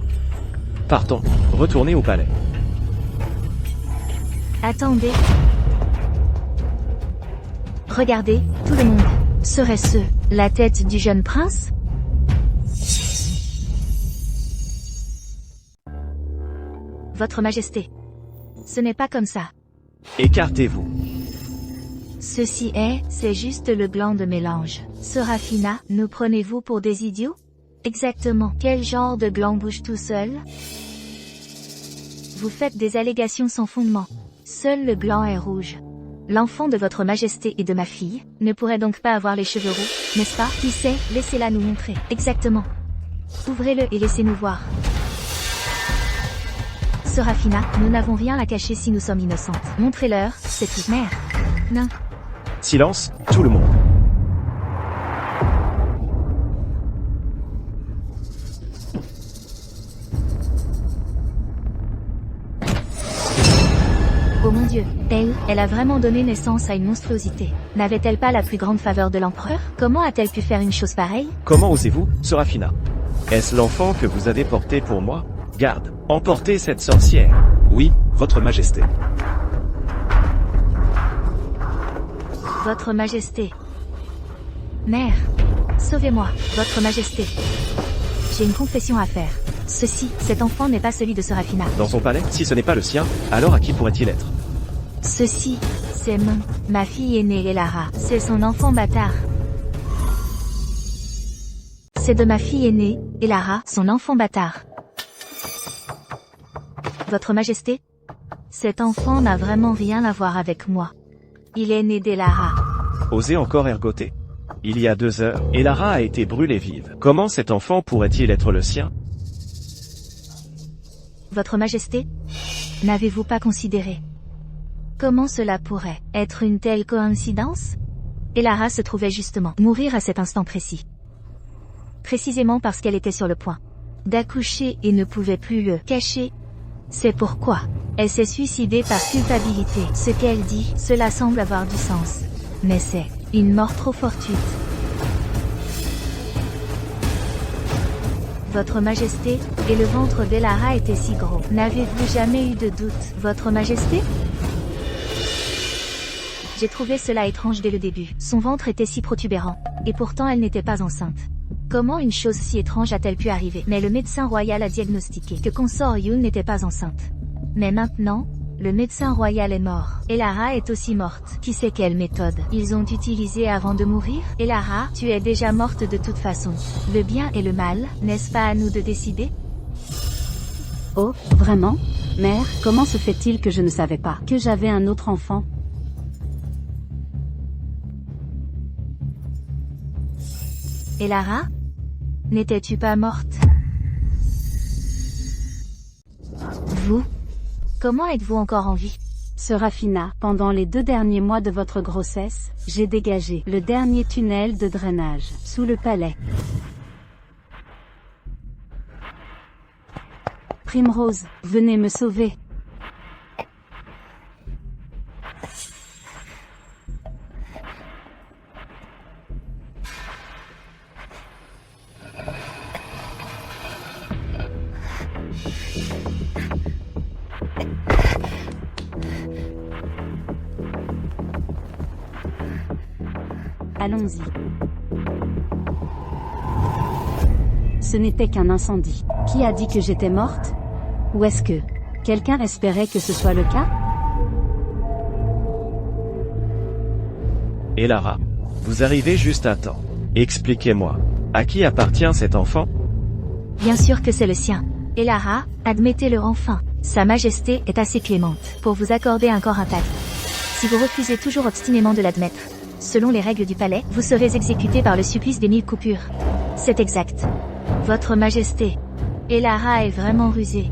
Partons, retournez au palais. Attendez. Regardez, tout le monde. Serait-ce la tête du jeune prince? Votre Majesté. Ce n'est pas comme ça. Écartez-vous. C'est juste le gland de mélange. Serafina, nous prenez-vous pour des idiots? Exactement. Quel genre de gland bouge tout seul? Vous faites des allégations sans fondement. Seul le gland est rouge. L'enfant de Votre Majesté et de ma fille ne pourrait donc pas avoir les cheveux roux, n'est-ce pas? Qui sait? Laissez-la nous montrer. Exactement. Ouvrez-le et laissez-nous voir. Serafina, nous n'avons rien à cacher si nous sommes innocentes. Montrez-leur, c'est tout. Mère. Non. Silence, tout le monde. Oh mon Dieu, elle a vraiment donné naissance à une monstruosité. N'avait-elle pas la plus grande faveur de l'empereur? Comment a-t-elle pu faire une chose pareille? Comment osez-vous, Serafina? Est-ce l'enfant que vous avez porté pour moi? Garde, emportez cette sorcière. Oui, Votre Majesté. Votre Majesté. Mère. Sauvez-moi, Votre Majesté. J'ai une confession à faire. Cet enfant n'est pas celui de Serafina. Dans son palais? Si ce n'est pas le sien, alors à qui pourrait-il être? C'est ma fille aînée Elara. C'est son enfant bâtard. C'est de ma fille aînée, Elara, son enfant bâtard. Votre Majesté, cet enfant n'a vraiment rien à voir avec moi. Il est né d'Elara. Osez encore ergoter. Il y a 2 heures, Elara a été brûlée vive. Comment cet enfant pourrait-il être le sien? Votre Majesté, n'avez-vous pas considéré? Comment cela pourrait être une telle coïncidence? Elara se trouvait justement mourir à cet instant précis. Précisément parce qu'elle était sur le point d'accoucher et ne pouvait plus le cacher. C'est pourquoi elle s'est suicidée par culpabilité. Ce qu'elle dit, cela semble avoir du sens. Mais c'est une mort trop fortuite. Votre Majesté, et le ventre d'Elara était si gros. N'avez-vous jamais eu de doute, Votre Majesté? J'ai trouvé cela étrange dès le début. Son ventre était si protubérant, et pourtant elle n'était pas enceinte. Comment une chose si étrange a-t-elle pu arriver? Mais le médecin royal a diagnostiqué que Consort Yun n'était pas enceinte. Mais maintenant, le médecin royal est mort. Elara est aussi morte. Qui sait quelle méthode ils ont utilisée avant de mourir? Elara, tu es déjà morte de toute façon. Le bien et le mal, n'est-ce pas à nous de décider? Oh, vraiment? Mère, comment se fait-il que je ne savais pas que j'avais un autre enfant? Elara? N'étais-tu pas morte? Vous? Comment êtes-vous encore en vie? Serafina, pendant les 2 derniers mois de votre grossesse, j'ai dégagé le dernier tunnel de drainage sous le palais. Primrose, venez me sauver. Allons-y. Ce n'était qu'un incendie. Qui a dit que j'étais morte? Ou est-ce que quelqu'un espérait que ce soit le cas? Elara, vous arrivez juste à temps. Expliquez-moi, à qui appartient cet enfant? Bien sûr que c'est le sien. Elara, admettez-le enfin. Sa Majesté est assez clémente pour vous accorder un corps intact. Si vous refusez toujours obstinément de l'admettre, selon les règles du palais, vous serez exécuté par le supplice des 1000 coupures. C'est exact. Votre Majesté. Elara est vraiment rusée.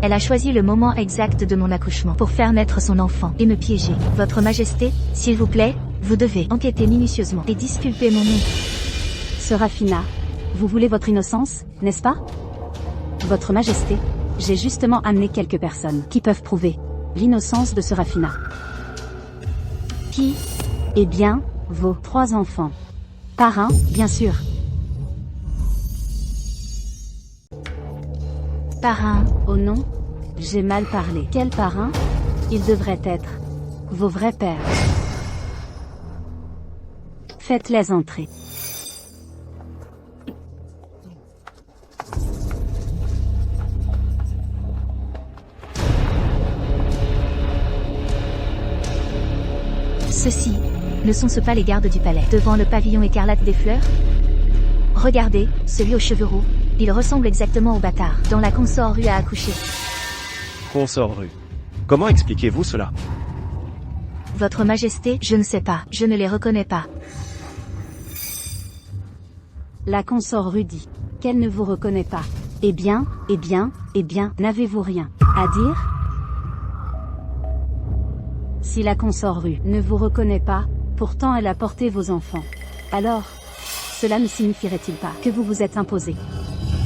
Elle a choisi le moment exact de mon accouchement pour faire naître son enfant et me piéger. Votre Majesté, s'il vous plaît, vous devez enquêter minutieusement et disculper mon nom. Serafina, vous voulez votre innocence, n'est-ce pas? Votre Majesté, j'ai justement amené quelques personnes qui peuvent prouver l'innocence de Serafina. Qui? Eh bien, vos 3 enfants. Parrain, bien sûr. Parrain. Oh non, j'ai mal parlé. Quel parrain? Ils devraient être vos vrais pères. Faites-les entrer. Ceux-ci, ne sont-ce pas les gardes du palais, devant le pavillon écarlate des fleurs? Regardez, celui aux cheveux roux, il ressemble exactement au bâtard, dont la consort rue a accouché. Consort rue. Comment expliquez-vous cela? Votre Majesté, je ne sais pas, je ne les reconnais pas. La consort rue dit qu'elle ne vous reconnaît pas. Eh bien, n'avez-vous rien à dire? Si la consort rue ne vous reconnaît pas, pourtant elle a porté vos enfants. Alors, cela ne signifierait-il pas que vous vous êtes imposé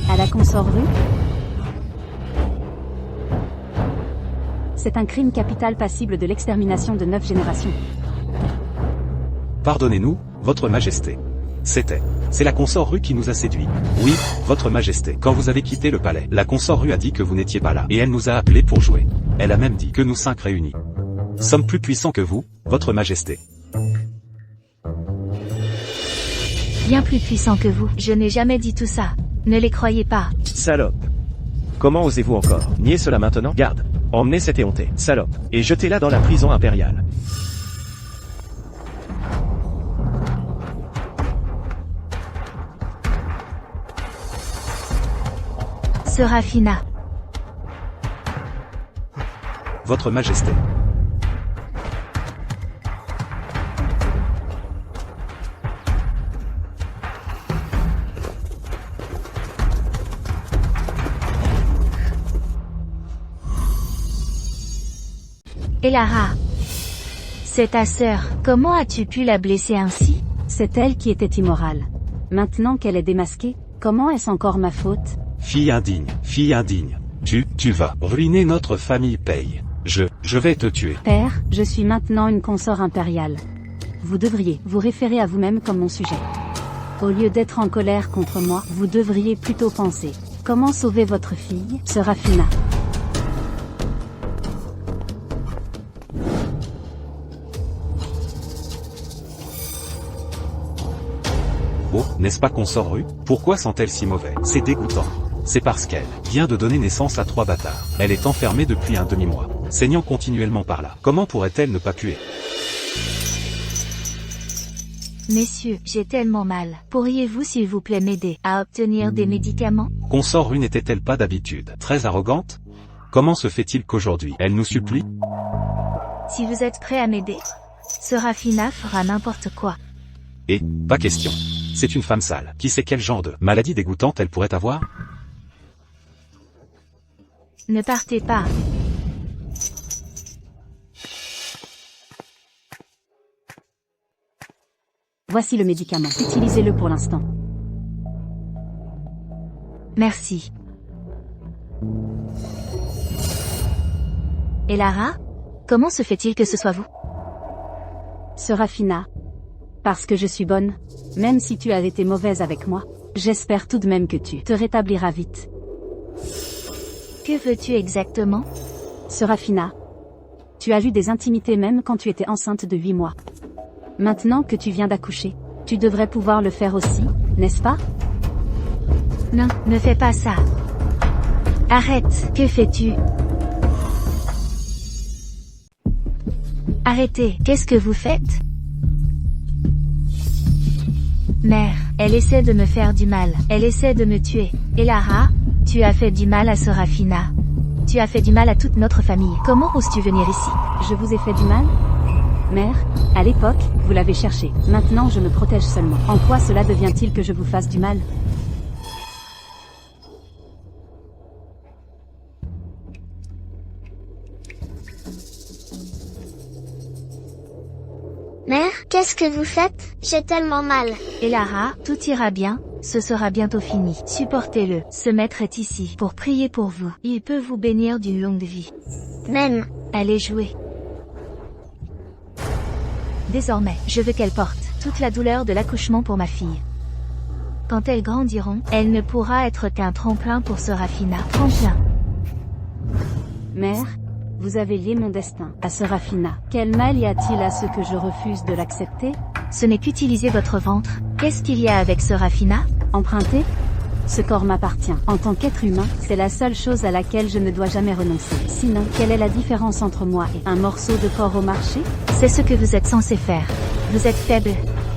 à la consort rue? C'est un crime capital passible de l'extermination de 9 générations. Pardonnez-nous, Votre Majesté. C'est la consort rue qui nous a séduits. Oui, Votre Majesté. Quand vous avez quitté le palais, la consort rue a dit que vous n'étiez pas là, et elle nous a appelés pour jouer. Elle a même dit que nous 5 réunis sommes plus puissants que vous, Votre Majesté. Bien plus puissants que vous. Je n'ai jamais dit tout ça. Ne les croyez pas. Salope. Comment osez-vous encore nier cela maintenant? Garde. Emmenez cette éhontée, salope, et jetez-la dans la prison impériale. Serafina. Votre Majesté. Elara. C'est ta sœur. Comment as-tu pu la blesser ainsi? C'est elle qui était immorale. Maintenant qu'elle est démasquée, comment est-ce encore ma faute? Fille indigne, fille indigne. Tu vas ruiner notre famille paye. Je vais te tuer. Père, je suis maintenant une consort impériale. Vous devriez vous référer à vous-même comme mon sujet. Au lieu d'être en colère contre moi, vous devriez plutôt penser comment sauver votre fille, Serafina. Oh, n'est-ce pas consort rue? Pourquoi sent-elle si mauvais? C'est dégoûtant. C'est parce qu'elle vient de donner naissance à 3 bâtards. Elle est enfermée depuis un demi-mois, saignant continuellement par là. Comment pourrait-elle ne pas puer? Messieurs, j'ai tellement mal. Pourriez-vous s'il vous plaît m'aider à obtenir des médicaments? Consort rue n'était-elle pas d'habitude très arrogante? Comment se fait-il qu'aujourd'hui elle nous supplie? Si vous êtes prêt à m'aider, Serafina fera n'importe quoi. Et, pas question. C'est une femme sale. Qui sait quel genre de maladie dégoûtante elle pourrait avoir? Ne partez pas. Voici le médicament. Utilisez-le pour l'instant. Merci. Elara? Comment se fait-il que ce soit vous? Serafina. Parce que je suis bonne, même si tu as été mauvaise avec moi, j'espère tout de même que tu te rétabliras vite. Que veux-tu exactement? Serafina. Tu as eu des intimités même quand tu étais enceinte de 8 mois. Maintenant que tu viens d'accoucher, tu devrais pouvoir le faire aussi, n'est-ce pas? Non, ne fais pas ça. Arrête, que fais-tu? Arrêtez, qu'est-ce que vous faites? Mère, elle essaie de me faire du mal, elle essaie de me tuer. Elara, tu as fait du mal à Serafina. Tu as fait du mal à toute notre famille. Comment oses-tu venir ici? Je vous ai fait du mal? Mère, à l'époque, vous l'avez cherché. Maintenant je me protège seulement. En quoi cela devient-il que je vous fasse du mal? Mère, qu'est-ce que vous faites? J'ai tellement mal. Elara, tout ira bien, ce sera bientôt fini. Supportez-le. Ce maître est ici pour prier pour vous. Il peut vous bénir d'une longue vie. Même. Allez jouer. Désormais, je veux qu'elle porte toute la douleur de l'accouchement pour ma fille. Quand elles grandiront, elle ne pourra être qu'un tremplin pour Serafina. Tremplin. Mère, vous avez lié mon destin à Serafina. Quel mal y a-t-il à ce que je refuse de l'accepter? Ce n'est qu'utiliser votre ventre. Qu'est-ce qu'il y a avec Serafina? Emprunter? Ce corps m'appartient. En tant qu'être humain, c'est la seule chose à laquelle je ne dois jamais renoncer. Sinon, quelle est la différence entre moi et un morceau de corps au marché? C'est ce que vous êtes censé faire. Vous êtes faible.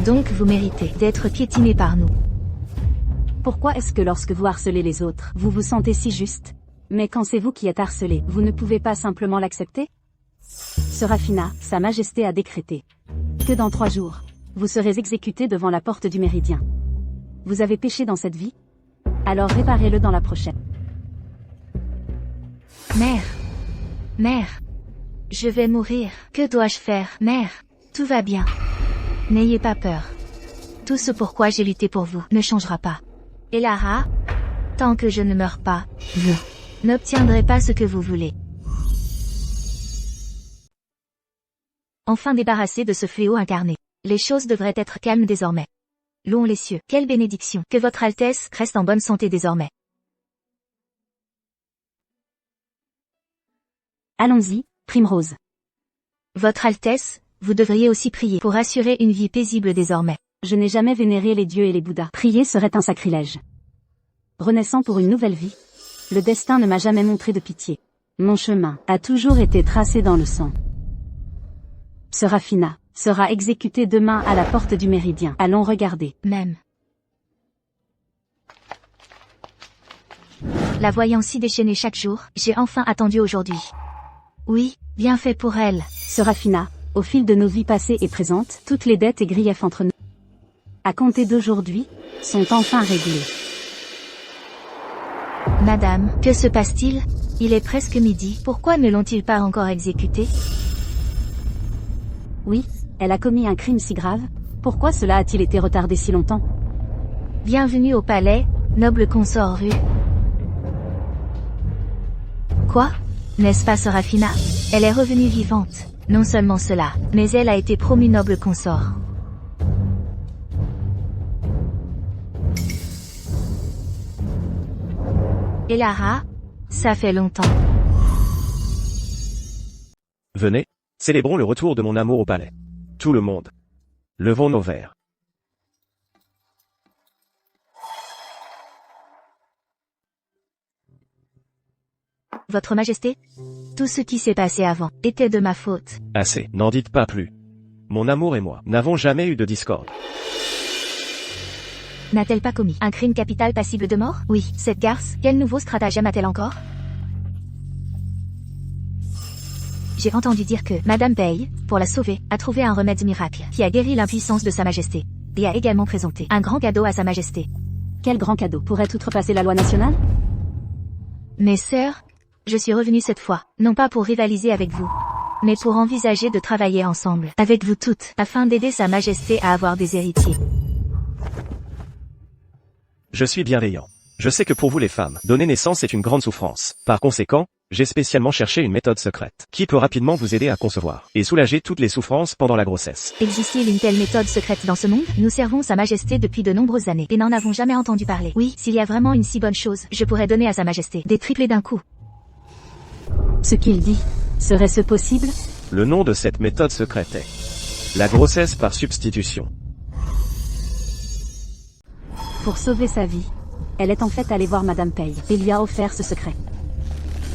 Donc vous méritez d'être piétiné par nous. Pourquoi est-ce que lorsque vous harcelez les autres, vous vous sentez si juste? Mais quand c'est vous qui êtes harcelé, vous ne pouvez pas simplement l'accepter? Serafina, Sa Majesté a décrété que dans 3 jours, vous serez exécuté devant la porte du Méridien. Vous avez péché dans cette vie? Alors réparez-le dans la prochaine. Mère. Mère. Je vais mourir. Que dois-je faire? Mère. Tout va bien. N'ayez pas peur. Tout ce pourquoi j'ai lutté pour vous ne changera pas. Elara, tant que je ne meurs pas, vous n'obtiendrez pas ce que vous voulez. Enfin débarrassé de ce fléau incarné. Les choses devraient être calmes désormais. Louons les cieux. Quelle bénédiction. Que votre Altesse reste en bonne santé désormais. Allons-y, Primrose. Votre Altesse, vous devriez aussi prier pour assurer une vie paisible désormais. Je n'ai jamais vénéré les dieux et les bouddhas. Prier serait un sacrilège. Renaissant pour une nouvelle vie, le destin ne m'a jamais montré de pitié. Mon chemin a toujours été tracé dans le sang. Serafina sera exécutée demain à la porte du Méridien. Allons regarder. Même. La voyant si déchaînée chaque jour, j'ai enfin attendu aujourd'hui. Oui, bien fait pour elle. Serafina, au fil de nos vies passées et présentes, toutes les dettes et griefs entre nous, à compter d'aujourd'hui, sont enfin réglés. Madame, que se passe-t-il? Il est presque midi, pourquoi ne l'ont-ils pas encore exécutée? Oui, elle a commis un crime si grave, pourquoi cela a-t-il été retardé si longtemps? Bienvenue au palais, noble consort rue. Quoi? N'est-ce pas Serafina? Elle est revenue vivante. Non seulement cela, mais elle a été promue noble consort. Elara, ça fait longtemps. Venez, célébrons le retour de mon amour au palais. Tout le monde. Levons nos verres. Votre Majesté, tout ce qui s'est passé avant était de ma faute. Assez, n'en dites pas plus. Mon amour et moi n'avons jamais eu de discorde. N'a-t-elle pas commis un crime capital passible de mort? Oui, cette garce, quel nouveau stratagème a-t-elle encore? J'ai entendu dire que Madame Pei, pour la sauver, a trouvé un remède miracle qui a guéri l'impuissance de Sa Majesté. Et a également présenté un grand cadeau à Sa Majesté. Quel grand cadeau? Pourrait outrepasser la loi nationale? Mes sœurs, je suis revenue cette fois, non pas pour rivaliser avec vous, mais pour envisager de travailler ensemble, avec vous toutes, afin d'aider Sa Majesté à avoir des héritiers. Je suis bienveillant. Je sais que pour vous les femmes, donner naissance est une grande souffrance. Par conséquent, j'ai spécialement cherché une méthode secrète, qui peut rapidement vous aider à concevoir, et soulager toutes les souffrances pendant la grossesse. Existe-t-il une telle méthode secrète dans ce monde? Nous servons Sa Majesté depuis de nombreuses années, et n'en avons jamais entendu parler. Oui, s'il y a vraiment une si bonne chose, je pourrais donner à Sa Majesté des triplés d'un coup. Ce qu'il dit, serait-ce possible? Le nom de cette méthode secrète est la grossesse par substitution. Pour sauver sa vie, elle est en fait allée voir Madame Pei et lui a offert ce secret.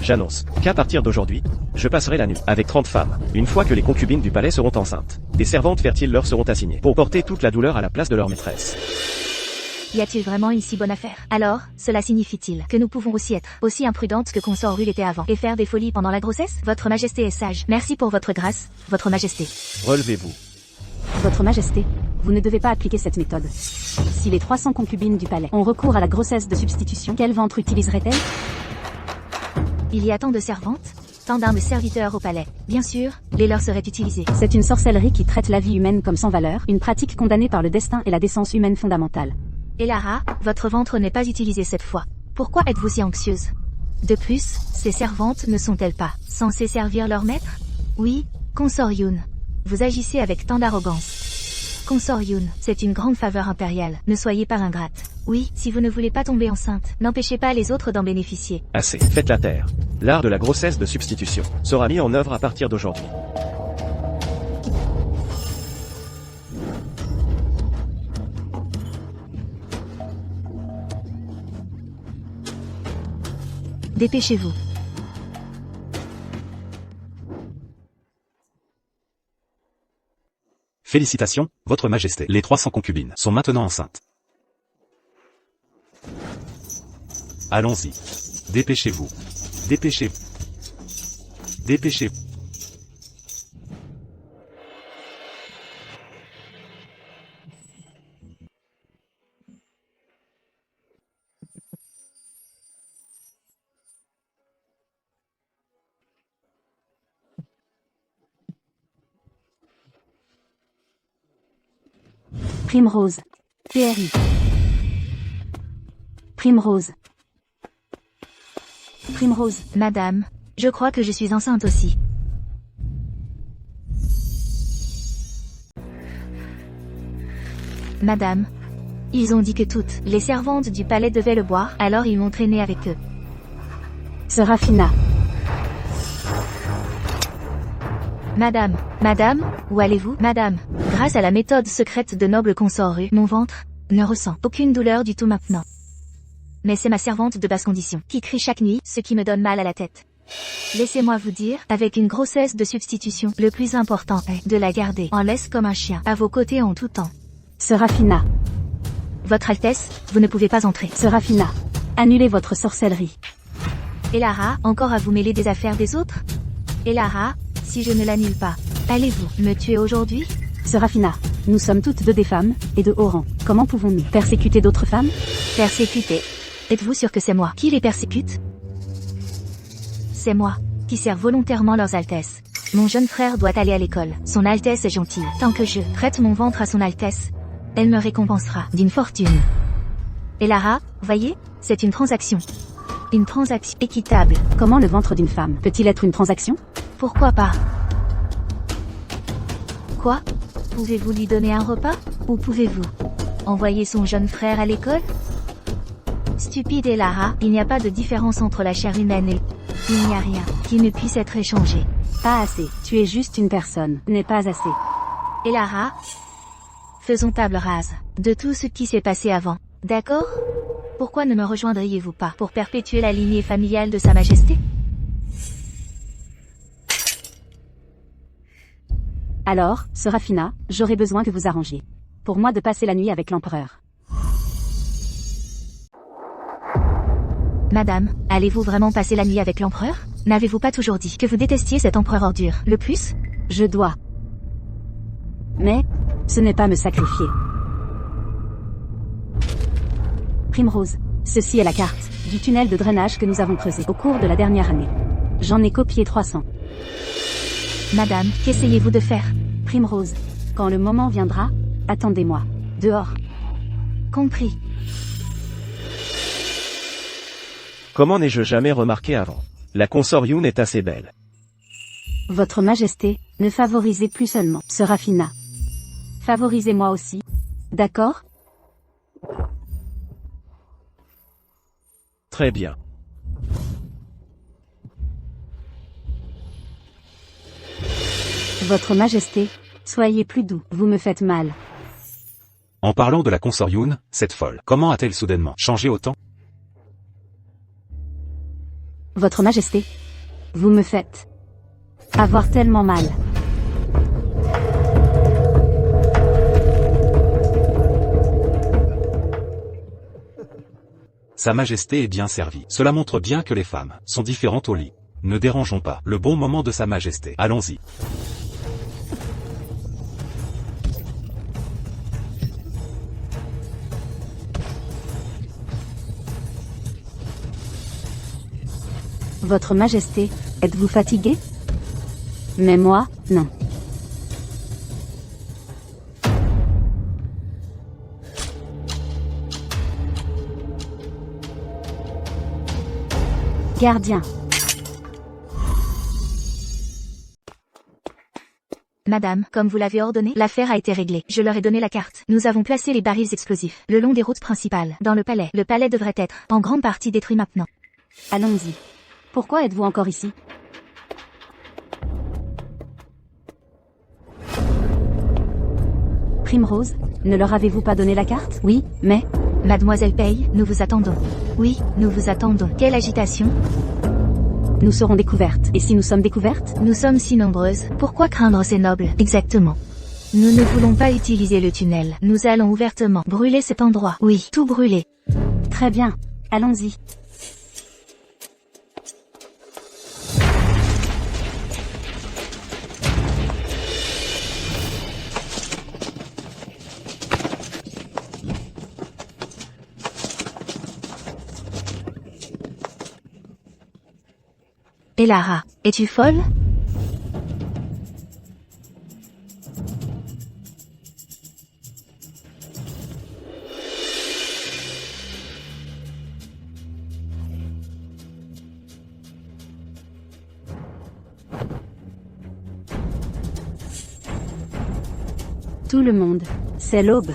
J'annonce qu'à partir d'aujourd'hui, je passerai la nuit avec 30 femmes, une fois que les concubines du palais seront enceintes. Des servantes fertiles leur seront assignées pour porter toute la douleur à la place de leur maîtresse. Y a-t-il vraiment une si bonne affaire? Alors, cela signifie-t-il que nous pouvons aussi être aussi imprudentes que Consort Rule était avant et faire des folies pendant la grossesse? Votre Majesté est sage. Merci pour votre grâce, Votre Majesté. Relevez-vous. Votre Majesté, vous ne devez pas appliquer cette méthode. Si les 300 concubines du palais ont recours à la grossesse de substitution, quel ventre utiliserait-elle? Il y a tant de servantes, tant d'armes serviteurs au palais. Bien sûr, les leurs seraient utilisés. C'est une sorcellerie qui traite la vie humaine comme sans valeur, une pratique condamnée par le destin et la décence humaine fondamentale. Elara, votre ventre n'est pas utilisé cette fois. Pourquoi êtes-vous si anxieuse? De plus, ces servantes ne sont-elles pas censées servir leur maître? Oui, Consort Yun. Vous agissez avec tant d'arrogance. Consort Yun, c'est une grande faveur impériale. Ne soyez pas ingrate. Oui, si vous ne voulez pas tomber enceinte, n'empêchez pas les autres d'en bénéficier. Assez. Faites la terre. L'art de la grossesse de substitution sera mis en œuvre à partir d'aujourd'hui. Dépêchez-vous. Félicitations, Votre Majesté. Les 300 concubines sont maintenant enceintes. Allons-y. Dépêchez-vous. Dépêchez-vous. Dépêchez-vous. Primrose. PRI. Primrose. Primrose. Madame, je crois que je suis enceinte aussi. Madame, ils ont dit que toutes les servantes du palais devaient le boire, alors ils m'ont traîné avec eux. Serafina. Madame, où allez-vous? Madame, grâce à la méthode secrète de noble Consort Rue, mon ventre ne ressent aucune douleur du tout maintenant. Mais c'est ma servante de basse condition qui crie chaque nuit, ce qui me donne mal à la tête. Laissez-moi vous dire, avec une grossesse de substitution, le plus important est de la garder en laisse comme un chien, à vos côtés en tout temps. Serafina. Votre Altesse, vous ne pouvez pas entrer. Serafina. Annulez votre sorcellerie. Elara, encore à vous mêler des affaires des autres? Elara, si je ne l'annule pas, allez-vous me tuer aujourd'hui? Serafina. Nous sommes toutes deux des femmes, et de haut rang. Comment pouvons-nous persécuter d'autres femmes? Persécuter? Êtes-vous sûr que c'est moi qui les persécute? C'est moi qui sers volontairement leurs Altesses. Mon jeune frère doit aller à l'école. Son Altesse est gentille. Tant que je prête mon ventre à son Altesse, elle me récompensera d'une fortune. Elara, voyez, c'est une transaction. Une transaction équitable. Comment le ventre d'une femme peut-il être une transaction? Pourquoi pas? Quoi? Pouvez-vous lui donner un repas? Ou pouvez-vous envoyer son jeune frère à l'école? Stupide Elara, il n'y a pas de différence entre la chair humaine et... Il n'y a rien qui ne puisse être échangé. Pas assez. Tu es juste une personne. N'est pas assez. Elara, faisons table rase de tout ce qui s'est passé avant. D'accord? Pourquoi ne me rejoindriez-vous pas pour perpétuer la lignée familiale de Sa Majesté? Alors, Serafina, j'aurais besoin que vous arrangiez. Pour moi de passer la nuit avec l'empereur. Madame, allez-vous vraiment passer la nuit avec l'empereur? N'avez-vous pas toujours dit que vous détestiez cet empereur ordure, le plus? Je dois. Mais, ce n'est pas me sacrifier. Primrose, ceci est la carte du tunnel de drainage que nous avons creusé au cours de la dernière année. J'en ai copié 300. Madame, qu'essayez-vous de faire? Primrose, quand le moment viendra, attendez-moi. Dehors. Compris. Comment n'ai-je jamais remarqué avant? La consort Yun est assez belle. Votre Majesté, ne favorisez plus seulement Serafina. Favorisez-moi aussi. D'accord? Très bien. Votre Majesté, soyez plus doux, vous me faites mal. En parlant de la consort Yun, cette folle, comment a-t-elle soudainement changé autant? Votre Majesté, vous me faites avoir tellement mal. Sa Majesté est bien servie. Cela montre bien que les femmes sont différentes au lit. Ne dérangeons pas le bon moment de Sa Majesté. Allons-y. Votre Majesté, êtes-vous fatigué? Mais moi, non. Gardien. Madame, comme vous l'avez ordonné, l'affaire a été réglée. Je leur ai donné la carte. Nous avons placé les barils explosifs le long des routes principales, dans le palais. Le palais devrait être, en grande partie, détruit maintenant. Allons-y. Pourquoi êtes-vous encore ici? Primrose, ne leur avez-vous pas donné la carte? Oui, mais... Mademoiselle Paye, nous vous attendons. Oui, nous vous attendons. Quelle agitation? Nous serons découvertes. Et si nous sommes découvertes? Nous sommes si nombreuses. Pourquoi craindre ces nobles? Exactement. Nous ne voulons pas utiliser le tunnel. Nous allons ouvertement brûler cet endroit. Oui, tout brûler. Très bien. Allons-y. Elara, es-tu folle? Tout le monde. C'est l'aube.